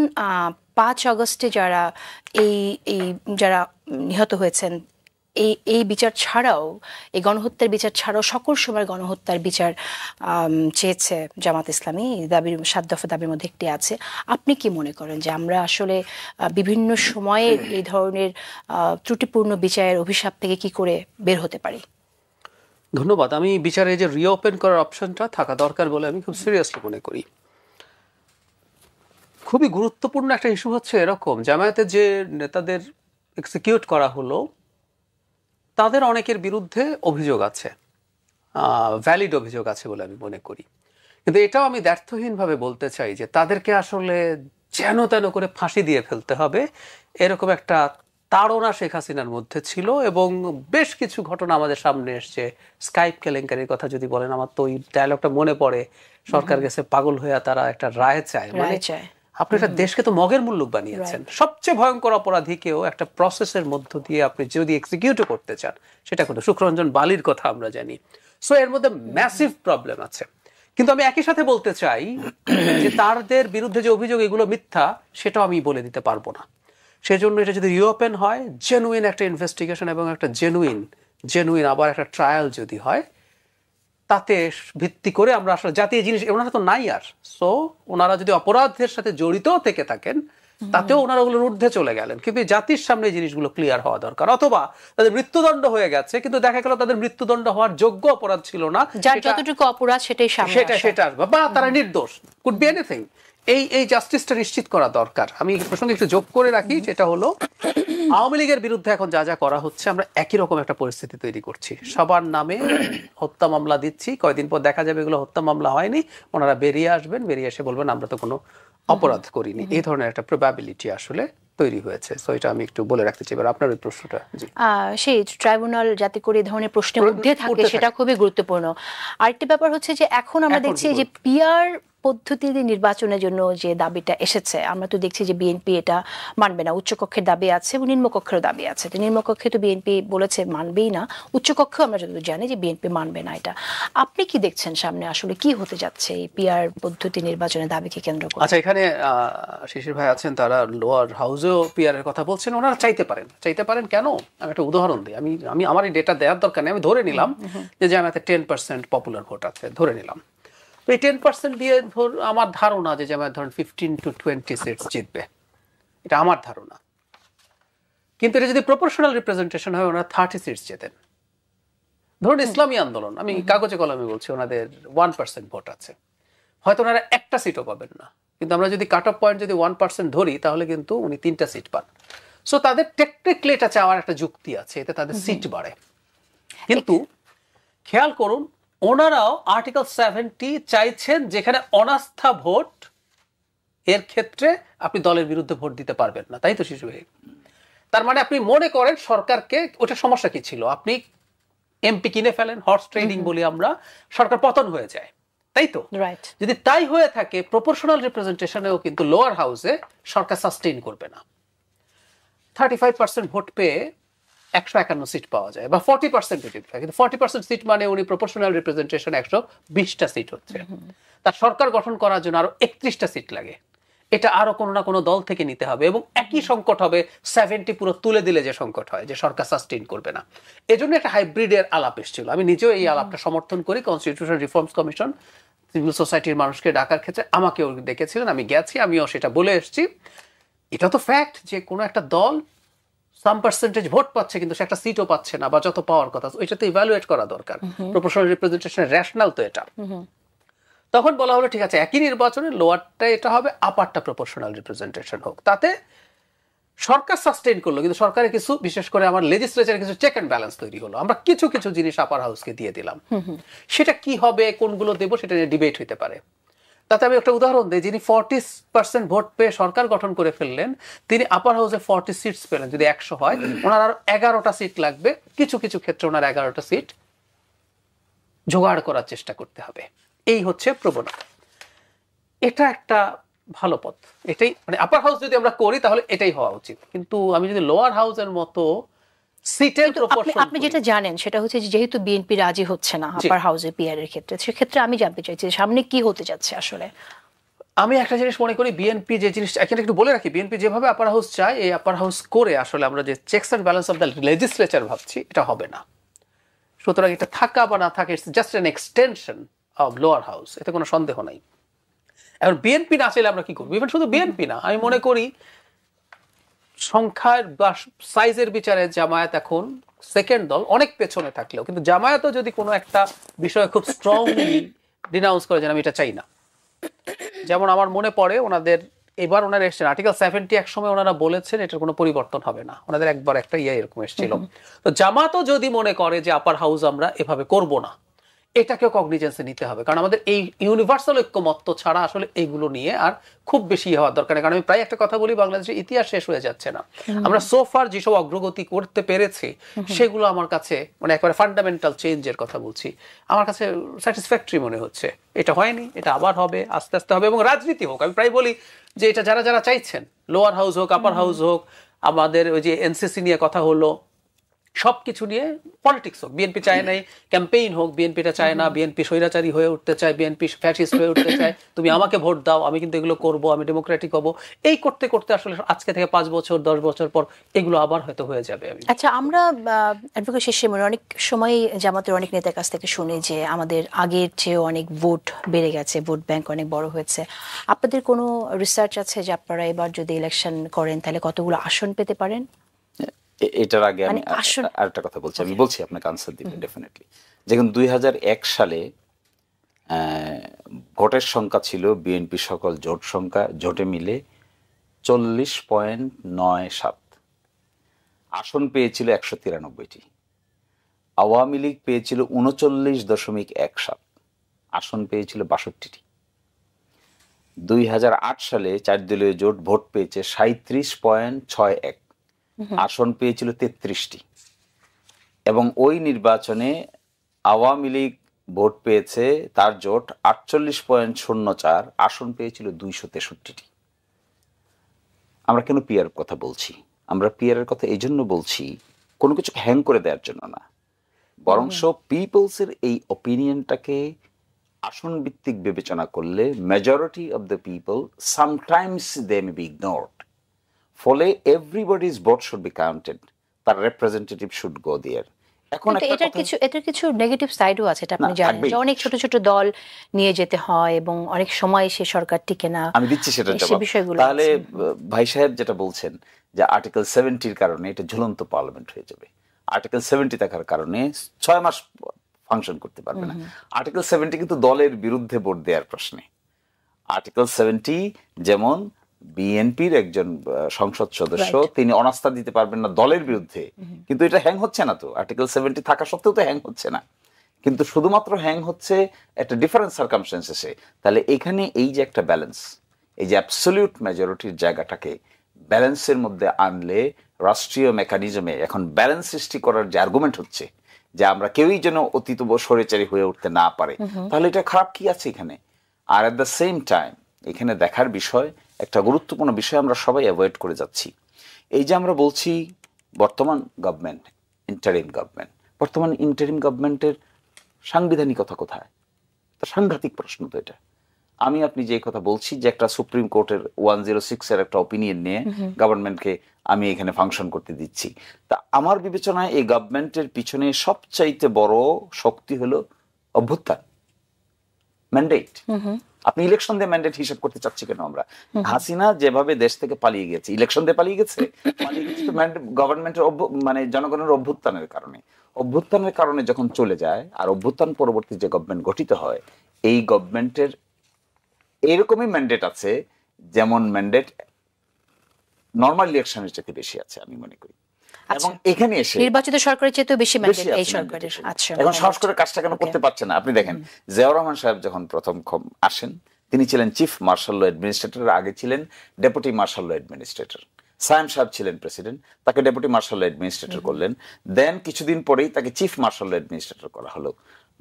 5 আগস্টে যারা যারা নিহত হয়েছেন, এই বিচার ছাড়াও, এই গণহত্যার বিচার ছাড়াও সকল সময় গণহত্যার বিচার চেয়েছে জামাত ইসলামী। দাবির 7 দফা দাবির মধ্যে একটি আছে। আপনি কি মনে করেন যে আমরা আসলে বিভিন্ন সময়ে এই ধরনের ত্রুটিপূর্ণ বিচারের অভিশাপ থেকে কি করে বের হতে পারি? ধন্যবাদ। আমি বিচারে যে রিওপেন করার অপশনটা থাকা দরকার বলে আমি খুব সিরিয়াসলি মনে করি। খুবই গুরুত্বপূর্ণ একটা ইস্যু হচ্ছে এরকম, জামায়াতে যে নেতাদের এক্সিকিউট করা হলো তাদের অনেকের বিরুদ্ধে অভিযোগ আছে, ভ্যালিড অভিযোগ আছে বলে আমি মনে করি। কিন্তু এটাও আমি দ্ব্যর্থহীনভাবে বলতে চাই যে তাদেরকে আসলে যেন তেন করে ফাঁসি দিয়ে ফেলতে হবে, এরকম একটা তাড়না শেখ হাসিনার মধ্যে ছিল। এবং বেশ কিছু ঘটনা আমাদের সামনে এসছে। স্কাইপ কেলেঙ্কারির কথা যদি বলেন, আমার তো ওই ডায়লগটা মনে পড়ে, সরকার গেছে পাগল হয়ে তারা একটা রায় চায়। মানে আপনি একটা দেশকে তো মগের মুল্লুক বানিয়েছেন। সবচেয়ে ভয়ঙ্কর অপরাধীকেও একটা প্রসেসের মধ্য দিয়ে আপনি যদি এক্সিকিউট করতে চান, সেটা কিন্তু সুখরঞ্জন বালির কথা আমরা জানি। সো এর মধ্যে ম্যাসিভ প্রবলেম আছে। কিন্তু আমি একই সাথে বলতে চাই যে তাদের বিরুদ্ধে যে অভিযোগ এগুলো মিথ্যা, সেটাও আমি বলে দিতে পারবো না। সেজন্য এটা যদি রিওপেন হয়, জেনুইন একটা ইনভেস্টিগেশন এবং একটা জেনুইন আবার একটা ট্রায়াল যদি হয়, তাতে ভিত্তি করে আমরা আসলে জাতীয় জিনিস, ওনারা তো নাই আর। সো ওনারা যদি অপরাধের সাথে জড়িত থেকে থাকেন, তাতেও ওনারা ওগুলোর ঊর্ধ্বে চলে গেলেন। কিন্তু জাতির সামনে জিনিসগুলো ক্লিয়ার হওয়া দরকার। অথবা তাদের মৃত্যুদণ্ড হয়ে গেছে, কিন্তু দেখা গেল তাদের মৃত্যুদণ্ড হওয়ার যোগ্য অপরাধ ছিল না, যার যতটুকু অপরাধ সেটাই সেটা আসবে, বা তারা নির্দোষ, কুড বি এনিথিং। এই জাস্টিসটা নিশ্চিত করা দরকার। আমি এই প্রসঙ্গে একটু যোগ করে রাখি, যেটা হলো আওয়ামী লীগের বিরুদ্ধে এখন যা যা করা হচ্ছে, আমরা একই রকম একটা পরিস্থিতি তৈরি করছি। সবার নামে হত্যা মামলা দিচ্ছি, কয়দিন পর দেখা যাবে এগুলো হত্যা মামলা হয়নি, ওনারা বেরিয়ে আসবেন, বেরিয়ে এসে বলবেন আমরা তো কোনো অপরাধ করিনি। এই ধরনের একটা প্রবাবিলিটি আসলে তৈরি হয়েছে। সো এটা আমি একটু বলে রাখতে চাই। এবার আপনার ওই প্রশ্নটা। সেই ট্রাইব্যুনাল যাতে করে এই ধরনের প্রশ্নের মধ্যে থাকে, সেটা খুবই গুরুত্বপূর্ণ। আরেকটি ব্যাপার হচ্ছে যে এখন আমরা দেখছি যে পিআর পদ্ধতিতে নির্বাচনের জন্য যে দাবিটা এসেছে, আমরা তো দেখছি যে বিএনপি এটা মানবে না। উচ্চকক্ষের দাবি আছে এবং নিম্নকক্ষের দাবি আছে। তো নিম্নকক্ষে তো বিএনপি বলেছে মানবেই না, উচ্চকক্ষেও আমরা যতদূর জানি যে বিএনপি মানবে না এটা। আপনি কি দেখছেন সামনে আসলে কি হতে যাচ্ছে এই পিআর পদ্ধতি নির্বাচনের দাবিকে কেন্দ্র করে? আচ্ছা, এখানে শিশির ভাই আছেন, তারা লোয়ার হাউসেও পিআর এর কথা বলছেন। ওনারা চাইতে পারেন কেন? আমি একটা উদাহরণ দিই। আমি আমার এই ডেটা দেওয়ার দরকার নেই, আমি ধরে নিলাম যে জামায়াতে 10% পপুলার ভোট আছে, ধরে নিলাম। তো এই 10% দিয়ে আমার ধারণা যে জামায়াত ধরেন 15 to 20 সিটস জিতবে, এটা আমার ধারণা। কিন্তু এটা যদি প্রপোর্শনাল রিপ্রেজেন্টেশন হয়, ওনারা 30 সিটস জেতেন। ধরুন ইসলামী আন্দোলন, আমি কাগজে কলমে বলছি, ওনাদের 1% ভোট আছে, হয়তো ওনারা একটা সিটও পাবেন না। কিন্তু আমরা যদি কাট অফ পয়েন্ট যদি 1% ধরি, তাহলে কিন্তু উনি 3টা সিট পান। সো তাদের টেকনিক্যালি এটা চাওয়ার একটা যুক্তি আছে, এতে তাদের সিট বাড়ে। কিন্তু খেয়াল করুন, ওনারাও আর্টিকেল 70 চাইছেন, যেখানে অনাস্থা ভোট এর ক্ষেত্রে আপনি দলের বিরুদ্ধে ভোট দিতে পারবেন না। তাই তো শিশু ভাই? তার মানে আপনি মনে করেন সরকারকে, ওটা সমস্যা কি ছিল, আপনি এমপি কিনে ফেলেন, হর্স ট্রেডিং বলি আমরা, সরকার পতন হয়ে যায়, তাই তো? যদি তাই হয়ে থাকে, প্রপোর্শনাল রিপ্রেজেন্টেশনেও কিন্তু লোয়ার হাউসে সরকার সাস্টেইন করবে না। 35% ভোট পেয়ে 151 সিট পাওয়া যায়, বা 40% কিন্তু 40% সিট মানে উনি প্রপোর্শনাল রিপ্রেজেন্টেশন 120টা সিট হচ্ছে। তার সরকার গঠন করার জন্য আরো 31টা সিট লাগে। এটা আরো কোনো না কোনো দল থেকে নিতে হবে, এবং একই সংকট হবে 70 পুরো তুলে দিলে যে সংকট হয়, যে সরকার সাস্টেইন করবে না। এজন্য একটা হাইব্রিডের আলাপ এসেছিল। আমি নিজেও এই আলাপটা সমর্থন করি। কনস্টিটিউশন রিফর্মস কমিশন সিভিল সোসাইটির মানুষকে ডাকার ক্ষেত্রে আমাকেও ডেকেছিলেন, আমি গেছি, আমিও সেটা বলে এসেছি। এটা তো ফ্যাক্ট যে কোনো একটা দল সাম পার্সেন্টেজ ভোট পাচ্ছে কিন্তু সে একটা সিটও পাচ্ছে না, বা যত পাওয়ার কথা, ওইটাতে ইভ্যালুয়েট করা দরকার। প্রপোর্শনাল রিপ্রেজেন্টেশনের রেশনাল তো এটা। তখন বলা হলো ঠিক আছে, একই নির্বাচনে লোয়ারটা এটা হবে, আপারটা প্রপোর্শনাল রিপ্রেজেন্টেশন হোক। তাতে সরকার সাস্টেইন করলো, কিন্তু সরকারের কিছু, বিশেষ করে আমার লেজিসলেচারে কিছু চেক অ্যান্ড ব্যালেন্স তৈরি হলো। আমরা কিছু কিছু জিনিস আপার হাউসকে দিয়ে দিলাম। সেটা কি হবে, কোনগুলো দেবো, সেটা নিয়ে ডিবেট হইতে পারে। তাতে আমি একটা উদাহরণ দিই, যিনি 40% ভোট পেয়ে সরকার গঠন করে ফেললেন, তিনি আপার হাউসে 40 সিটস পেলেন। যদি 100 হয়, ওনার আরো 11টা সিট লাগবে। কিছু কিছু ক্ষেত্রে ওনার 11টা সিট জোগাড় করার চেষ্টা করতে হবে। এই হচ্ছে প্রবণতা। এটা একটা ভালো পথ। এটাই মানে আপার হাউস যদি আমরা করি তাহলে এটাই হওয়া উচিত। কিন্তু আমি যদি লোয়ার হাউসের মতো সিটের প্রপোর্শন, আপনি যেটা জানেন সেটা হচ্ছে যে যেহেতু বিএনপি রাজি হচ্ছে না আপার হাউসে পিআর এর ক্ষেত্রে, সেক্ষেত্রে আমি জানতে চাইছি সামনে কি হতে যাচ্ছে আসলে। আমি একটা জিনিস মনে করি, বিএনপি যে জিনিসটা এখানে একটু বলে রাখি, বিএনপি যেভাবে আপার হাউস চায়, এই আপার হাউস করে আসলে আমরা যে checks and balance of the legislature ভাবছি, এটা হবে না। সুতরাং এটা থাকা বা না থাকা, it's just an extension of lower house, এতে কোনো সন্দেহ নাই। এখন বিএনপি না চাইলে আমরা কি করবো? ইভেন শুধু বিএনপি না, আমি মনে করি সংখ্যার বা সাইজের বিচারে জামায়াত এখন সেকেন্ড দল, অনেক পেছনে থাকলেও। কিন্তু জামায়াতও যদি কোনো একটা বিষয়ে খুব স্ট্রংলি ডিনাউন্স করে যে আমি এটা চাই না, যেমন আমার মনে পড়ে ওনাদের এবার ওনারা এসছেন আর্টিকেল 70, এক সময় ওনারা বলেছেন এটার কোনো পরিবর্তন হবে না। ওনাদের একবার একটা এরকম এসেছিল। তো জামাতও যদি মনে করে যে আপার হাউস আমরা এভাবে করব না, এটাকেও কগনিজেন্সে নিতে হবে। কারণ আমাদের এই ইউনিভার্সাল ঐক্যমত্য ছাড়া আসলে এইগুলো নিয়ে আর খুব বেশি হওয়ার দরকার নেই। কারণ আমি প্রায় একটা কথা বলি, বাংলাদেশের ইতিহাস শেষ হয়ে যাচ্ছে না। আমরা সোফার যেসব অগ্রগতি করতে পেরেছি সেগুলো আমার কাছে মানে একেবারে ফান্ডামেন্টাল চেঞ্জের কথা বলছি, আমার কাছে স্যাটিসফ্যাক্টরি মনে হচ্ছে। এটা হয়নি, এটা আবার হবে, আস্তে আস্তে হবে। এবং রাজনীতি হোক, আমি প্রায় বলি যে এটা যারা যারা চাইছেন, লোয়ার হাউস হোক, আপার হাউস হোক, আমাদের ওই যে এনসিসি নিয়ে কথা হলো, সবকিছু নিয়ে পলিটিক্স হোক, বিএনপি চায় নাই ক্যাম্পেইন হোক, বিএনপিটা চায় না, বিএনপি স্বৈরাচারী হয়ে উঠতে চায়, বিএনপি ফ্যাসিস্ট হয়ে উঠতে চায়, তুমি আমাকে ভোট দাও, আমি কিন্তু এগুলো করব, আমি ডেমোক্রেটিক হব। এই করতে করতে আসলে আজকে থেকে 5 বছর 10 বছর পর এগুলো আবার হয়তো হয়ে যাবে। আচ্ছা, আমরা অ্যাডভোকেট শেষে অনেক সময় জামাতের অনেক নেতার কাছ থেকে শুনি যে আমাদের আগের চেয়ে অনেক ভোট বেড়ে গেছে, ভোট ব্যাংক অনেক বড় হয়েছে। আপনাদের কোনো রিসার্চ আছে যে আপনারা এবার যদি ইলেকশন করেন তাহলে কতগুলো আসন পেতে পারেন? এটার আগে আমি আরেকটা কথা বলছি, আমি বলছি আপনাকে আনসার দিবে ডেফিনেটলি। যেমন 2001 সালে ভোটের সংখ্যা ছিল বিএনপি সকল জোট সংখ্যা জোটে মিলে 40.97, আসন পেয়েছিল 193টি। আওয়ামী লীগ পেয়েছিল 39.17, আসন পেয়েছিল 62টি। 2008 সালে 4 দলীয় জোট ভোট পেয়েছে 37.61, আসন পেয়েছিল 33টি। এবং ওই নির্বাচনে আওয়ামী লীগ ভোট পেয়েছে, তার জোট 48.04, আসন পেয়েছিল 263টি। আমরা কেন পিআর কথা বলছি? আমরা পিআর এর কথা এই জন্য বলছি, কোনো কিছু হ্যাং করে দেওয়ার জন্য না, বরংস পিপলসের এই অপিনিয়নটাকে আসন ভিত্তিক বিবেচনা করলে majority of the people sometimes they may be ignored. ফলে everybody's vote should be counted, তার রিপ্রেজেন্টেটিভ শুড গো দেয়ার। এখন এটার কিছু নেগেটিভ সাইডও আছে, এটা আপনি জানেন যে অনেক ছোট ছোট দল নিয়ে যেতে হয় এবং অনেক সময় সে সরকার টিকে না। আমি দিচ্ছি সেটা জবাব। তাহলে ভাই সাহেব যেটা বলছেন যে আর্টিকেল 70-র কারণে এটা ঝুলন্ত পার্লামেন্ট হয়ে যাবে, আর্টিকেল 70 থাকার কারণে 6 মাস ফাংশন করতে পারবে না। আর্টিকেল 70 কিন্তু দলের বিরুদ্ধে ভোট দেওয়ার প্রশ্নে। আর্টিকেল 70 যেমন বিএনপির একজন সংসদ সদস্য তিনি অনাস্থা দিতে পারবেন না দলের বিরুদ্ধে, কিন্তু এটা হ্যাং হচ্ছে না তো। আর্টিকেল 70 থাকা সত্ত্বেও তো হ্যাং হচ্ছে না, কিন্তু শুধুমাত্র হ্যাং হচ্ছে একটা ডিফারেন্ট সার্কামস্টেন্সেসে। তাহলে এখানে এই যে একটা ব্যালেন্স, এই যে অ্যাবসলিউট মেজরিটির জায়গাটাকে ব্যালেন্সের মধ্যে আনলে রাষ্ট্রীয় মেকানিজমে এখন ব্যালেন্স সৃষ্টি করার যে আর্গুমেন্ট হচ্ছে যে আমরা কেউই যেন অতীত স্বৈরাচারী হয়ে উঠতে না পারে, তাহলে এটা খারাপ কি আছে এখানে? আর এট দ্য সেম টাইম এখানে দেখার বিষয়, একটা গুরুত্বপূর্ণ বিষয় আমরা সবাই অ্যাভয়েড করে যাচ্ছি। এই যে আমরা বলছি বর্তমান গভর্নমেন্ট ইন্টারিম গভর্নমেন্ট, বর্তমান ইন্টারিম গভর্নমেন্টের সাংবিধানিকতা কোথায়? তা সাংঘাতিক প্রশ্ন তো এটা। আমি আপনি যে কথা বলছি যে একটা সুপ্রিম কোর্টের 106 এর একটা অপিনিয়ন নিয়ে গভর্নমেন্টকে আমি এখানে ফাংশন করতে দিচ্ছি, তা আমার বিবেচনায় এই গভর্নমেন্টের পিছনে সবচাইতে বড় শক্তি হলো অভ্যুত্থান, ম্যান্ডেট। আপনি ইলেকশন দিয়ে ম্যান্ডেট হিসাব করতে চাচ্ছি কেন আমরা? হাসিনা যেভাবে দেশ থেকে পালিয়ে গেছে, ইলেকশন দিয়ে পালিয়ে গেছে তো গভর্নমেন্টের মানে জনগণের অভ্যুত্থানের কারণে যখন চলে যায়, আর অভ্যুত্থান পরবর্তী যে গভর্নমেন্ট গঠিত হয়, এই গভর্নমেন্টের এরকমই ম্যান্ডেট আছে যেমন ম্যান্ডেট নর্মাল ইলেকশনের চেয়ে বেশি আছে আমি মনে করি। এবং এখানে এসে নির্বাচিত সরকারের চেয়ে বেশি ম্যান্ডেট এই সরকারের। আচ্ছা, এখন সাহস করে কাজটা কেন করতে পারছে না? আপনি দেখেন জিয়াউর রহমান সাহেব যখন প্রথম আসেন, তিনি ছিলেন চিফ মার্শাল ল অ্যাডমিনিস্ট্রেটর, আগে ছিলেন deputy martial law administrator. Sayem সাহেব ছিলেন প্রেসিডেন্ট, তাকে ডেপুটি মার্শাল ল অ্যাডমিনিস্ট্রেটর করলেন। দেন কিছুদিন পরেই তাকে চিফ মার্শাল ল অ্যাডমিনিস্ট্রেটর করা হলো।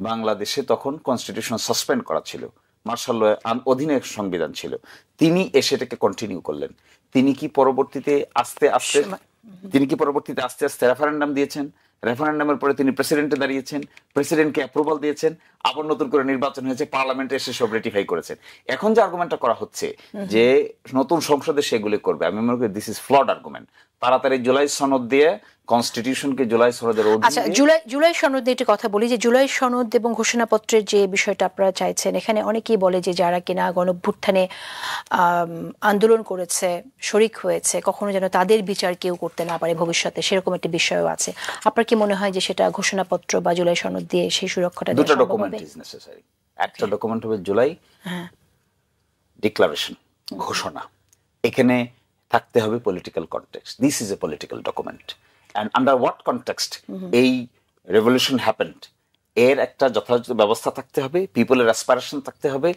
বাংলাদেশে তখন কনস্টিটিউশন সাসপেন্ড করা ছিল, মার্শাল ল অধীনে সংবিধান ছিল। তিনি এসে এটাকে কন্টিনিউ করলেন। তিনি কি পরবর্তীতে আস্তে আস্তে রেফারেন্ডাম দিয়েছেন, রেফারেন্ডামের পরে তিনি প্রেসিডেন্টে দাঁড়িয়েছেন, প্রেসিডেন্টকে অ্যাপ্রুভাল দিয়েছেন, আবার নতুন করে নির্বাচন হয়েছে, পার্লামেন্টে এসে সব রেটিফাই করেছেন। এখন যে আর্গুমেন্টটা করা হচ্ছে যে নতুন সংসদে সেগুলি করবে, আমি মনে করি দিস ইজ ফ্লড আর্গুমেন্ট। তাড়াতাড়ি জুলাই সনদ দিয়ে কনস্টিটিউশনকে জুলাই সনদের অধীনে। আচ্ছা, জুলাই সনদ নিয়ে একটু কথা বলি, যে জুলাই সনদ এবং ঘোষণাপত্রের যে বিষয়টা আপনারা চাইছেন, এখানে অনেকেই বলে যে যারা কিনা গণঅভ্যুত্থানে আন্দোলন করেছে, শরিক হয়েছে, কখনো যেন তাদের বিচার কেউ করতে না পারে ভবিষ্যতে, সেরকম একটা বিষয়ও আছে। আপনার কি মনে হয় যে সেটা ঘোষণাপত্র বা জুলাই সনদ দিয়ে সেই সুরক্ষাটা দেওয়া দুটো সম্ভব ডকুমেন্ট হবে? Is necessary. একটা ডকুমেন্ট হবে জুলাই ডিক্লারেশন, ঘোষণা। এখানে থাকতে হবে political context. This is a political document, and under what context এই রেভলিউশন হ্যাপেন্ড, এর একটা যথাযথ ব্যবস্থা থাকতে হবে, পিপলের অ্যাসপারেশন থাকতে হবে,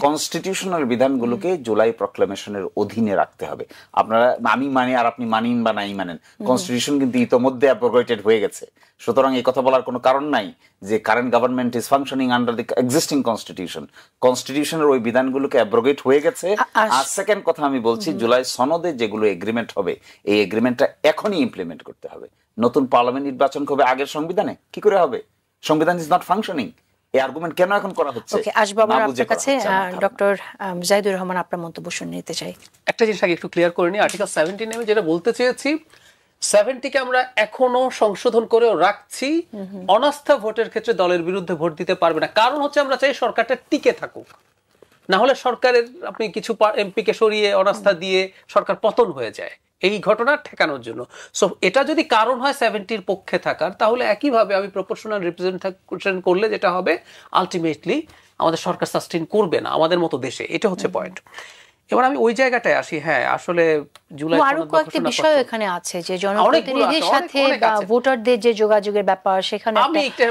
কনস্টিটিউশনাল বিধানগুলোকে জুলাই প্রক্লামেশনের অধীনে রাখতে হবে। আপনারা আমি মানি আর আপনি মানেন বা নাই মানেন, কনস্টিটিউশন কিন্তু ইতোমধ্যে অ্যাব্রোগেটেড হয়ে গেছে। সুতরাং এই কথা বলার কোনো কারণ নাই যে current government is functioning under the existing constitution. কনস্টিটিউশনের ওই বিধানগুলোকে অ্যাব্রোগেট হয়ে গেছে। আর সেকেন্ড কথা আমি বলছি, জুলাই সনদে যেগুলো এগ্রিমেন্ট হবে, এই এগ্রিমেন্টটা এখনই ইমপ্লিমেন্ট করতে হবে। নতুন পার্লামেন্ট নির্বাচন হবে আগের সংবিধানে, কি করে হবে? সংবিধান ইজ নট ফাংশনিং। এই আর্গুমেন্ট কেন এখন করা হচ্ছে? ওকে, আসবো আমরা আপনার কাছে। ডক্টর জাহিদুর রহমান, আপনার মন্তব্য শুনে নিতে চাই। একটা জিনিস আগে একটু ক্লিয়ার করে নিই। আর্টিকেল 17 আমি যেটা বলতে চেয়েছি, 70 কে আমরা এখনো সংশোধন করেও রাখছি। অনাস্থা ভোটের ক্ষেত্রে দলের বিরুদ্ধে ভোট দিতে পারবে না, কারণ হচ্ছে আমরা চাই সরকারটা টিকে থাকুক। না হলে সরকারের আপনি কিছু এমপি কে সরিয়ে অনাস্থা দিয়ে সরকার পতন হয়ে যায়, এই ঘটনা ঠেকানোর জন্য। সো এটা যদি কারণ হয় 70-র পক্ষে থাকার, তাহলে একইভাবে আমি প্রপোর্শনাল রিপ্রেজেন্টেশন করলে যেটা হবে, আলটিমেটলি আমাদের সরকার সাস্টেইন করবে না আমাদের মতো দেশে। এটা হচ্ছে পয়েন্ট। এবার আমি ওই জায়গাটায় আসি। হ্যাঁ, আসলে জুলাই আরো কয়েকটি বিষয় এখানে আছে যে জনপ্রতিনিধিদের সাথে বা ভোটারদের যে যোগাযোগের ব্যাপার, সেখানে আমি একটা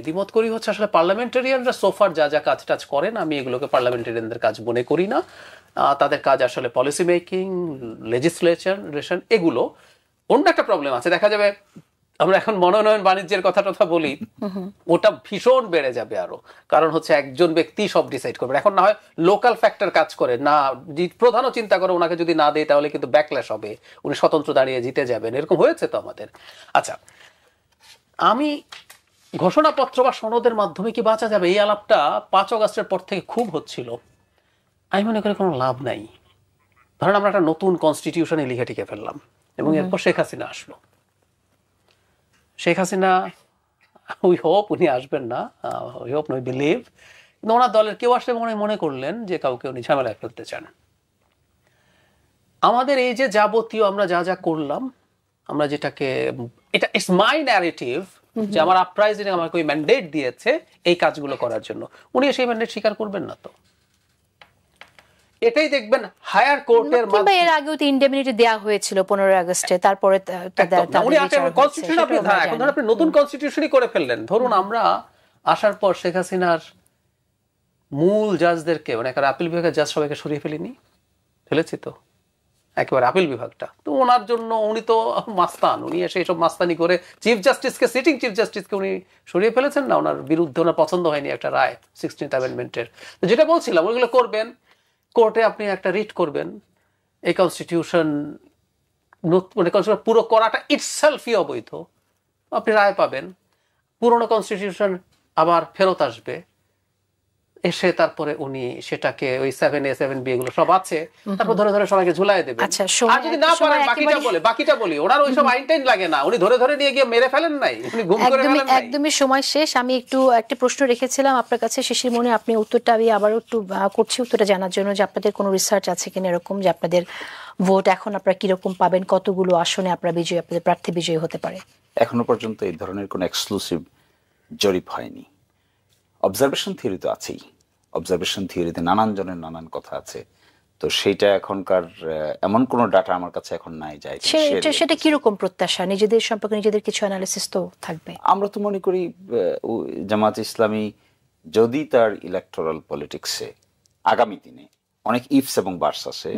দ্বিমত করি হচ্ছে আসলে পার্লামেন্টারিয়ানরা সোফার যা যা কাজ টাজ করেন, আমি এগুলোকে পার্লামেন্টারিয়ানদের কাজ মনে করি না। তাদের কাজ আসলে পলিসি মেকিং, লেজিসলেশন, এগুলো। অন্য একটা প্রবলেম আছে, দেখা যাবে আমরা এখন মনোনয়ন বাণিজ্যের কথা বলি, ওটা ভীষণ বেড়ে যাবে আরো। কারণ হচ্ছে একজন ব্যক্তি সব ডিসাইড করবে। এখন না হয় লোকাল ফ্যাক্টর কাজ করে না, প্রধানও চিন্তা করে ওনাকে যদি না দেয় তাহলে কিন্তু ব্যাকল্যাশ হবে, উনি স্বতন্ত্র দাঁড়িয়ে জিতে যাবেন, এরকম হয়েছে তো আমাদের। আচ্ছা, আমি ঘোষণাপত্র বা সনদের মাধ্যমে কি বাঁচা যাবে, এই আলাপটা 5 অগস্টের পর থেকে খুব হচ্ছিল। আমি মনে করি কোনো লাভ নাই। ধরেন আমরা একটা নতুন কনস্টিটিউশনে লিখে টিকে ফেললাম এবং এরপর শেখ হাসিনা আসলো। শেখ হাসিনা, উই হোপ উনি আসবেন না, উই হোপ উই বিলিভ, কিন্তু ওনার দলের কেউ আসলে মনে করলেন যে কাউকে উনি ঝামেলায় ফেলতে চান। আমাদের এই যে যাবতীয় আমরা যা যা করলাম, আমরা যেটাকে, এটা ইটস মাই ন্যারেটিভ যে আমার আপরাইজিং আমাকে ওই ম্যান্ডেট দিয়েছে এই কাজগুলো করার জন্য, উনি সেই ম্যান্ডেট স্বীকার করবেন না। তো এটাই দেখবেন হায়ার কোর্টের মাধ্যমে। এর আগেও তো ইনডেমনিটি দেয়া হয়েছিল 15 আগস্টে, তারপরে আপনি নতুন কনস্টিটিউশনই করে ফেললেন। ধরুন আমরা আসার পর শেখ হাসিনার মূল জাজদেরকে, মানে একটা আপিল বিভাগের জাজ সবাইকে সরিয়ে ফেলেছি তো একেবারে আপিল বিভাগটা। তো ওনার জন্য উনি তো মাস্তান, উনি এসে এইসব মাস্তানি করে চিফ জাস্টিসকে, সিটিং চিফ জাস্টিসকে উনি সরিয়ে ফেলেছেন না, ওনার বিরুদ্ধে ওনার পছন্দ হয়নি একটা রায় 16th অ্যামেন্ডমেন্টের। তো যেটা বলছিলাম, ওইগুলো করবেন, কোর্টে আপনি একটা রিট করবেন, এই কনস্টিটিউশন পুরো করাটা ইটসেলফই অবৈধ, আপনি রায় পাবেন, পুরনো কনস্টিটিউশন আবার ফেরত আসবে। এসে তারপরে উনি সেটাকে ওই 7A 7B এগুলো সব আছে, তারপর ধরে ধরে সবাইকে ঝুলাই দেবে। আচ্ছা, আর যদি না পারেন বাকিটা বলি, ওনার ওইসব আইন টাইন লাগে না, উনি ধরে ধরে নিয়ে গিয়ে মেরে ফেলেন নাই, উনি গুম করে ফেলেন নাই। একদমই সময় শেষ। আমি একটা প্রশ্ন রেখেছিলাম আপনার কাছে শিশির মনে, আপনি উত্তরটা আমি আবার একটু করছি উত্তরটা জানার জন্য, যে আপনাদের কোনো রিসার্চ আছে কিনা এরকম, যে আপনাদের ভোট এখন আপনারা কিরকম পাবেন, কতগুলো আসনে আপনারা বিজয়ী, আপনাদের প্রার্থী বিজয়ী হতে পারে? এখনো পর্যন্ত এই ধরনের কোনো এক্সক্লুসিভ জরিপ হয়নি। অবজারভেশন থিওরি তো আছেই, অবজারভেশন থিওরিতে নানান জনের নানান কথা আছে, তো সেইটা এখনকার এমন কোনো ডাটা আমার কাছে এখন নাই যায়। সেটা কিরকম প্রত্যাশা, নিজেদের সম্পর্কে নিজেদের কিছু অ্যানালিসিস তো থাকবে? আমরা তো মনে করি জামাত ইসলামী যদি তার ইলেকটোরাল পলিটিক্সে আগামী দিনে অনেক ইফস এবং বার্স আছে,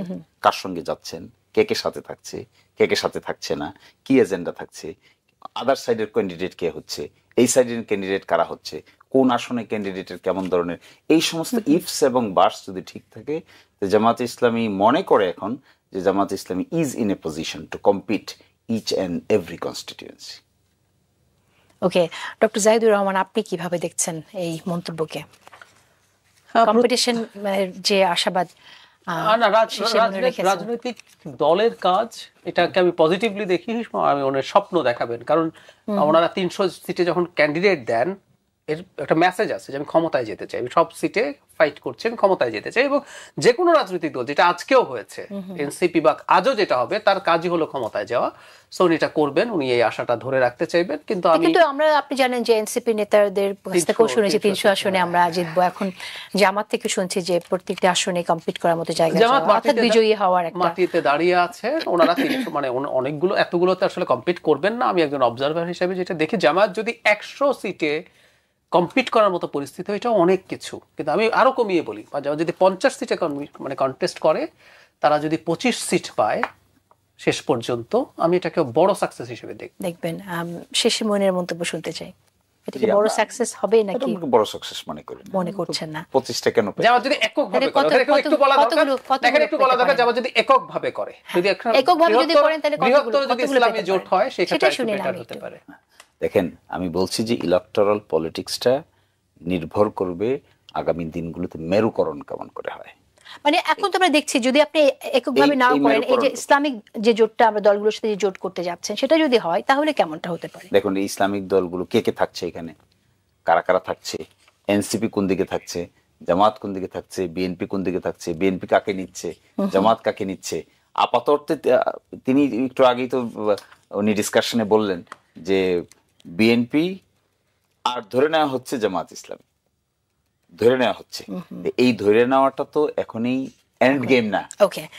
কার সঙ্গে যাচ্ছেন, কে কে সাথে থাকছে, কে কে সাথে থাকছে না, কি এজেন্ডা থাকছে, আদার সাইডের ক্যান্ডিডেট কে হচ্ছে, এই সাইডের ক্যান্ডিডেট কারা হচ্ছে, কোন আসনে ক্যান্ডিডেটের কেমন ধরনের, এই সমস্ত ইফস এবং বার্স যদি ঠিক থাকে, তো জামাত ইসলামী মনে করে এখন যে Jamaat Islami is in a position to compete each and every constituency. Okay, doctor Zahidur Rahman, আপনি কিভাবে দেখছেন এই মন্তব্যকে? কম্পিটিশন যে আশাবাদ রাজনৈতিক দলের কাজ, এটাকে আমি পজিটিভলি দেখি। আমি ওনার স্বপ্ন দেখাবেন, কারণ ওনারা 300 সিটে যখন ক্যান্ডিডেট দেন, এর একটা মেসেজ আছে যে আমি ক্ষমতায় যেতে চাই, সব সিটে ফাইট করছেন, ক্ষমতায় যেতে চাই। এবং যে কোনো রাজনৈতিক দল, যেটা আজকেও হয়েছে এনসিপি বা আজও যেটা হবে, তার কাজই হলো ক্ষমতায় যাওয়া। সো উনি এটা করবেন, উনি এই আশাটা ধরে রাখতে চাইবেন। কিন্তু আপনি জানেন যে এনসিপি নেতাদের থেকেও শুনেছি 300 আসনে আমরা জিতবো। এখন জামাত থেকে শুনছি যে প্রত্যেকটা আসনে কম্পিট করার মতো জায়গা, অর্থাৎ বিজয়ী হওয়ার একটা মাটিতে দাঁড়িয়ে আছে। ওনারা 300 মানে অনেকগুলো, এতগুলোতে আসলে কম্পিট করবেন না। আমি একজন অবজারভার হিসেবে যেটা দেখি, জামাত যদি 100 সিটে কম্পিট করার মতো পরিস্থিতি, এটাও অনেক কিছু। কিন্তু আমি আরো কমিয়ে বলি, যদি 50 সিটে মানে কন্টেস্ট করে, তারা যদি 25 সিট পায় শেষ পর্যন্ত, আমি এটাকে বড় সাকসেস হিসেবে দেখবেন। শেষে মনের মন্তব্য শুনতে চাই, এটা কি বড় সাকসেস হবে নাকি? বড় সাকসেস মনে করছেন না? 25টা কেন পায়? জামাত যদি এককভাবে করে, একটু বলা দরকার, জামাত যদি এককভাবে করে, যদি এককভাবে যদি করেন, তাহলে বৃহত্তর যদি ইসলামী জোট হয়, সেটা বেটার হতে পারে। দেখেন, আমি বলছি যে ইলেকটোরাল পলিটিক্সটা নির্ভর করবে আগামী দিনগুলোতে মেরুকরণ কেমন করে হয়। মানে এখন তো আমরা দেখছি, যদি আপনি এককভাবে না করেন, এই যে ইসলামিক যে জোটটা আমরা দলগুলোর সাথে যে জোট করতে যাচ্ছেন, সেটা যদি হয়, তাহলে কেমনটা হতে পারে? দেখুন, এই ইসলামিক দলগুলো কে কে থাকছে এখানে, কারা কারা থাকছে, এনসিপি কোন দিকে থাকছে, জামাত কোন দিকে থাকছে, বিএনপি কোন দিকে থাকছে, বিএনপি কাকে নিচ্ছে, জামাত কাকে নিচ্ছে। আপাতত তিনি একটু আগেই তো উনি ডিসকাশনে বললেন যে বিএনপি আর ধরে নেওয়া হচ্ছে জামাত ইসলামী, ধরে নেওয়া হচ্ছে। এই ধরে নেওয়াটা তো এখনই এন্ড গেম না।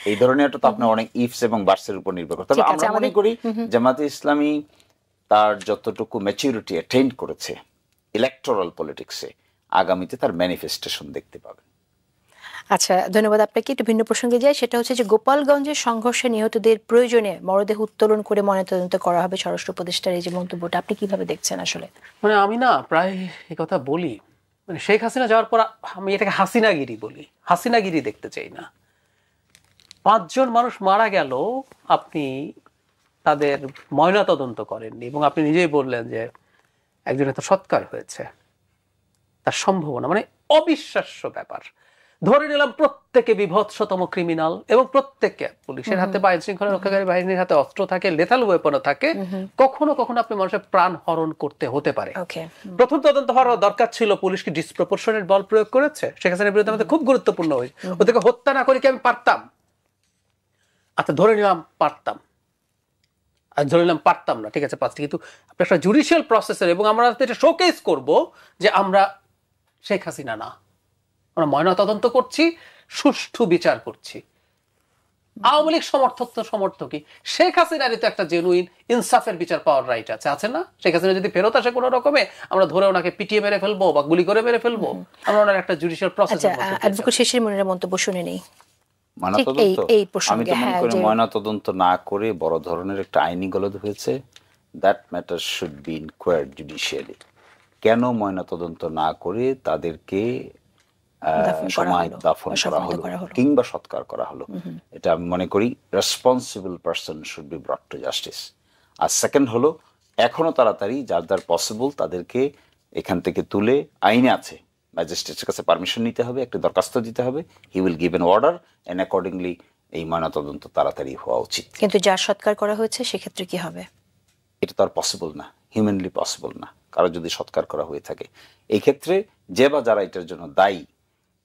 এই ধরনের তো আপনার অনেক ইফস এবং বার্সের উপর নির্ভর করে। তবে আমরা মনে করি জামাত ইসলামী তার যতটুকু ম্যাচুরিটি অ্যাটেইন করেছে ইলেকটোরাল পলিটিক্সে, আগামীতে তার ম্যানিফেস্টেশন দেখতে পাবেন। আচ্ছা, ধন্যবাদ আপনাকে। একটু ভিন্ন প্রসঙ্গে যাই, সেটা হচ্ছে যে গোপালগঞ্জের সংঘর্ষে নিহতদের প্রয়োজনে মরদেহ উত্তোলন করে ময়নাতদন্ত করা হবে, স্বরাষ্ট্র উপদেষ্টার এই যে মন্তব্যটা, আপনি কিভাবে দেখছেন? আসলে মানে আমি না প্রায় এই কথা বলি, মানে শেখ হাসিনা যাওয়ার পর আমি এটাকে হাসিনাগিরি বলি, হাসিনাগিরি দেখতে চাই না। 5 জন মানুষ মারা গেল, আপনি তাদের ময়নাতদন্ত করেননি, এবং আপনি নিজেই বললেন যে একজনের তো সৎকার হয়েছে, তার সম্ভাবনা মানে অবিশ্বাস্য ব্যাপার। ধরে নিলাম প্রত্যেকে বিভৎসতম ক্রিমিনাল, এবং প্রত্যেককে পুলিশের হাতে বা আইন শৃঙ্খলা রক্ষাকারী বাহিনীর হাতে অস্ত্র থাকে, লেথাল ওয়েপনও থাকে, কখনো কখনো আপনি মানুষের প্রাণ হরণ করতে হতে পারে। প্রথম তদন্ত হওয়ার দরকার ছিল পুলিশ কি ডিসপ্রপোর্শনেট বল প্রয়োগ করেছে। শেখ হাসিনার বিরুদ্ধে আমাদের খুব গুরুত্বপূর্ণ হয়েছে, ওদেরকে হত্যা না করে কি আমি পারতাম? আচ্ছা, ধরে নিলাম পারতাম, আর ধরে নিলাম পারতাম না, ঠিক আছে পারছি, কিন্তু আপনি একটা জুডিশিয়াল প্রসেসের, এবং আমরা এটা শোকেস করব যে আমরা শেখ হাসিনা না, আমরা ময়নাতদন্ত করছি, সুষ্ঠু বিচার করছি। আওয়ামী লীগ সমর্থকই, শেখ হাসিনারই তো একটা জেনুইন ইনসাফের বিচার পাওয়ার রাইট আছে না? শেখ হাসিনা যদি ফেরত আসে কোনো রকমে, আমরা ধরে ওনাকে পিটিয়ে মেরে ফেলবো বা গুলি করে মেরে ফেলবো, আমরা ওনার একটা জুডিশিয়াল প্রসেস। অ্যাডভোকেট শিশির মনিরের মন্তব্য শুনে নেই। ময়নাতদন্ত না করে বড় ধরনের একটা আইনি গলদ হয়েছে, that matter should be ইনকোয়ার্ড judicially. কেন ময়নাতদন্ত না করে তাদেরকে সময় দাফন করা হলো কিংবা সৎকার করা হলো, এটা আমি মনে করি responsible person should be brought to justice. আর সেকেন্ড হলো, এখনো তাড়াতাড়ি যার যার পসিবল তাদেরকে এখান থেকে তুলে, আইনে আছে ম্যাজিস্ট্রেটের কাছে পারমিশন নিতে হবে, একটা দরখাস্ত দিতে হবে, he will give N order and accordingly এই ময়নাতদন্ত তাড়াতাড়ি হওয়া উচিত। কিন্তু যার সৎকার করা হয়েছে সেক্ষেত্রে কি হবে? এটা তো আর পসিবল না, হিউম্যানলি পসিবল না, কারো যদি সৎকার করা হয়ে থাকে। এই ক্ষেত্রে যে বা যারা এটার জন্য দায়ী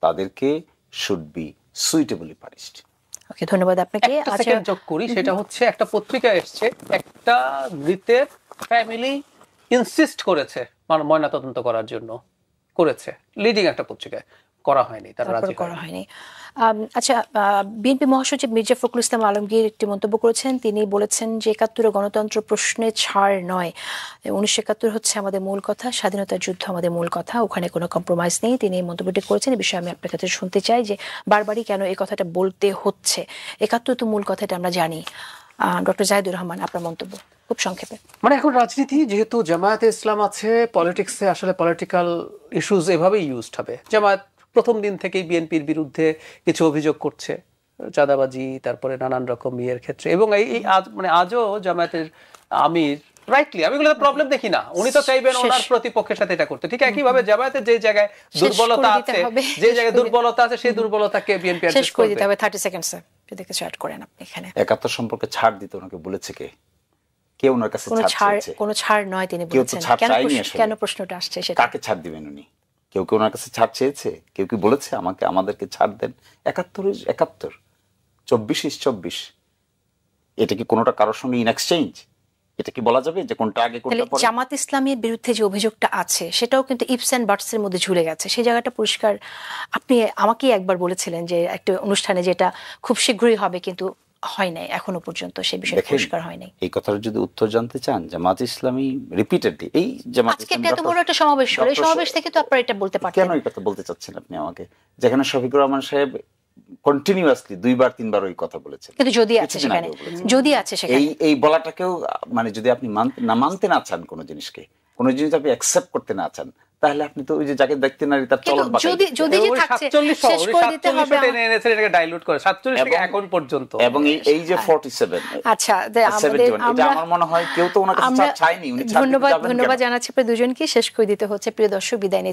তাদেরকে শুড বি সুইটেবলি পানিশড। ওকে, ধন্যবাদ আপনাকে। একটা সেকেন্ড যোগ করি, সেটা হচ্ছে একটা পত্রিকা এসছে, একটা মৃতের ফ্যামিলি ইনসিস্ট করেছে ময়নাতদন্ত করার জন্য, করেছে লিডিং একটা পত্রিকায়, করা হয়নি, তারা রাজি করা হয়নি। আচ্ছা, বিএনপি মহাসচিব মির্জা ফখরুল ইসলাম আলমগীর একটি মন্তব্য করেছেন। তিনি বলেছেন যে ৭১ গণতন্ত্র প্রশ্নে ছাড় নয়, ১৯৭১ হচ্ছে আমাদের মূল কথা, স্বাধীনতার যুদ্ধ আমাদের মূল কথা, ওখানে কোনো কম্প্রোমাইজ নেই। তিনি এই মন্তব্যটি করেছেন। এই বিষয়ে আমি আপনার কাছে শুনতে চাই যে বারবারই কেন এই কথাটা বলতে হচ্ছে? ৭১ তো মূল কথাটা আমরা জানি। ডক্টর জাহিদুর রহমান, আপনার মন্তব্য খুব সংক্ষেপে। মানে এখন রাজনীতি যেহেতু জামায়াতে ইসলাম আছে, পলিটিক্সে আসলে পলিটিক্যাল ইস্যুজ এভাবেই ইউজড হবে। জামায়াত প্রথম দিন থেকেই বিএনপির বিরুদ্ধে কিছু অভিযোগ করছে, চাঁদাবাজি, তারপরে নানান রকম ইয়ের ক্ষেত্রে, এবং এই মানে আজও জামায়াতের আমির রাইটলি, আমি এগুলো প্রবলেম দেখি না, উনি তো চাইবেন ওনার প্রতিপক্ষের সাথে এটা করতে। ঠিক একইভাবে জামায়াতের যে জায়গায় দুর্বলতা আছে, সেই দুর্বলতাকে বিএনপি শেষ করে দিতে হবে। 30 সেকেন্ডসে যদি কিছু অ্যাড করেন আপনি এখানে। ৭১ সম্পর্কে ছাড় দিতে ওনাকে বলেছে কে? কে ওনার কাছে ছাড় চেয়েছে? কোনো ছাড় নয় তিনি বলেছেন। কেন প্রশ্নটা আসছে সেটা? কাকে ছাড় দিবেন উনি? কেউ কি ওনার কাছে ছাড় চেয়েছে? কেউ কি বলেছে আমাদেরকে ছাড় দেন? ৭১ 24 is 24, এটা কি কোনোটা কারোর সঙ্গে ইন এক্সচেঞ্জ? এটা কি বলা যাবে যে কোনটা আগে কোনটা পরে? জামাত ইসলামের বিরুদ্ধে যে অভিযোগটা আছে সেটাও কিন্তু ইফস এন্ড বাটস এর মধ্যে ঝুলে গেছে, সেই জায়গাটা পরিষ্কার। আপনি আমাকে একবার বলেছিলেন যে একটা অনুষ্ঠানে যেটা খুব শীঘ্রই হবে, কিন্তু হয় নাই এখনো পর্যন্ত, সেই বিষয়টা পরিষ্কার হয় নাই। এই কথার যদি উত্তর জানতে চান, জামাত ইসলামী রিপিটেডলি এই জামাত আজকে এত বড় একটা সমাবেশ হলো, এই সমাবেশ থেকে তো আপনারা এটা বলতে পারতেন। কেন এই কথা বলতে চাচ্ছেন আপনি আমাকে, যেখানে শফিকুর রহমান সাহেব কন্টিনিউয়াসলি 2বার 3বার ওই কথা বলেছেন? কিন্তু যদি আছে সেখানে এই বলাটাকেও, মানে যদি আপনি মানতে না চান কোনো জিনিসকে, কোনো জিনিস আপনি অ্যাকসেপ্ট করতে না চান, তাহলে আপনি তো ওই যে যাকে দেখতে নারী তার চলন বাঁকাই। যদি যে থাকছে শেষ করে দিতে হবে, টেনে এনেছে এটাকে ডাইলুট করে 47 থেকে এখন পর্যন্ত, এবং এই যে 47, আচ্ছা এটা আমার মনে হয় কেউ তো ওনার কাছে চায়নি। উনি ধন্যবাদ জানাচ্ছি আপনাদের দুজনকে। শেষ করে দিতে হচ্ছে। প্রিয় দর্শক, বিদায়।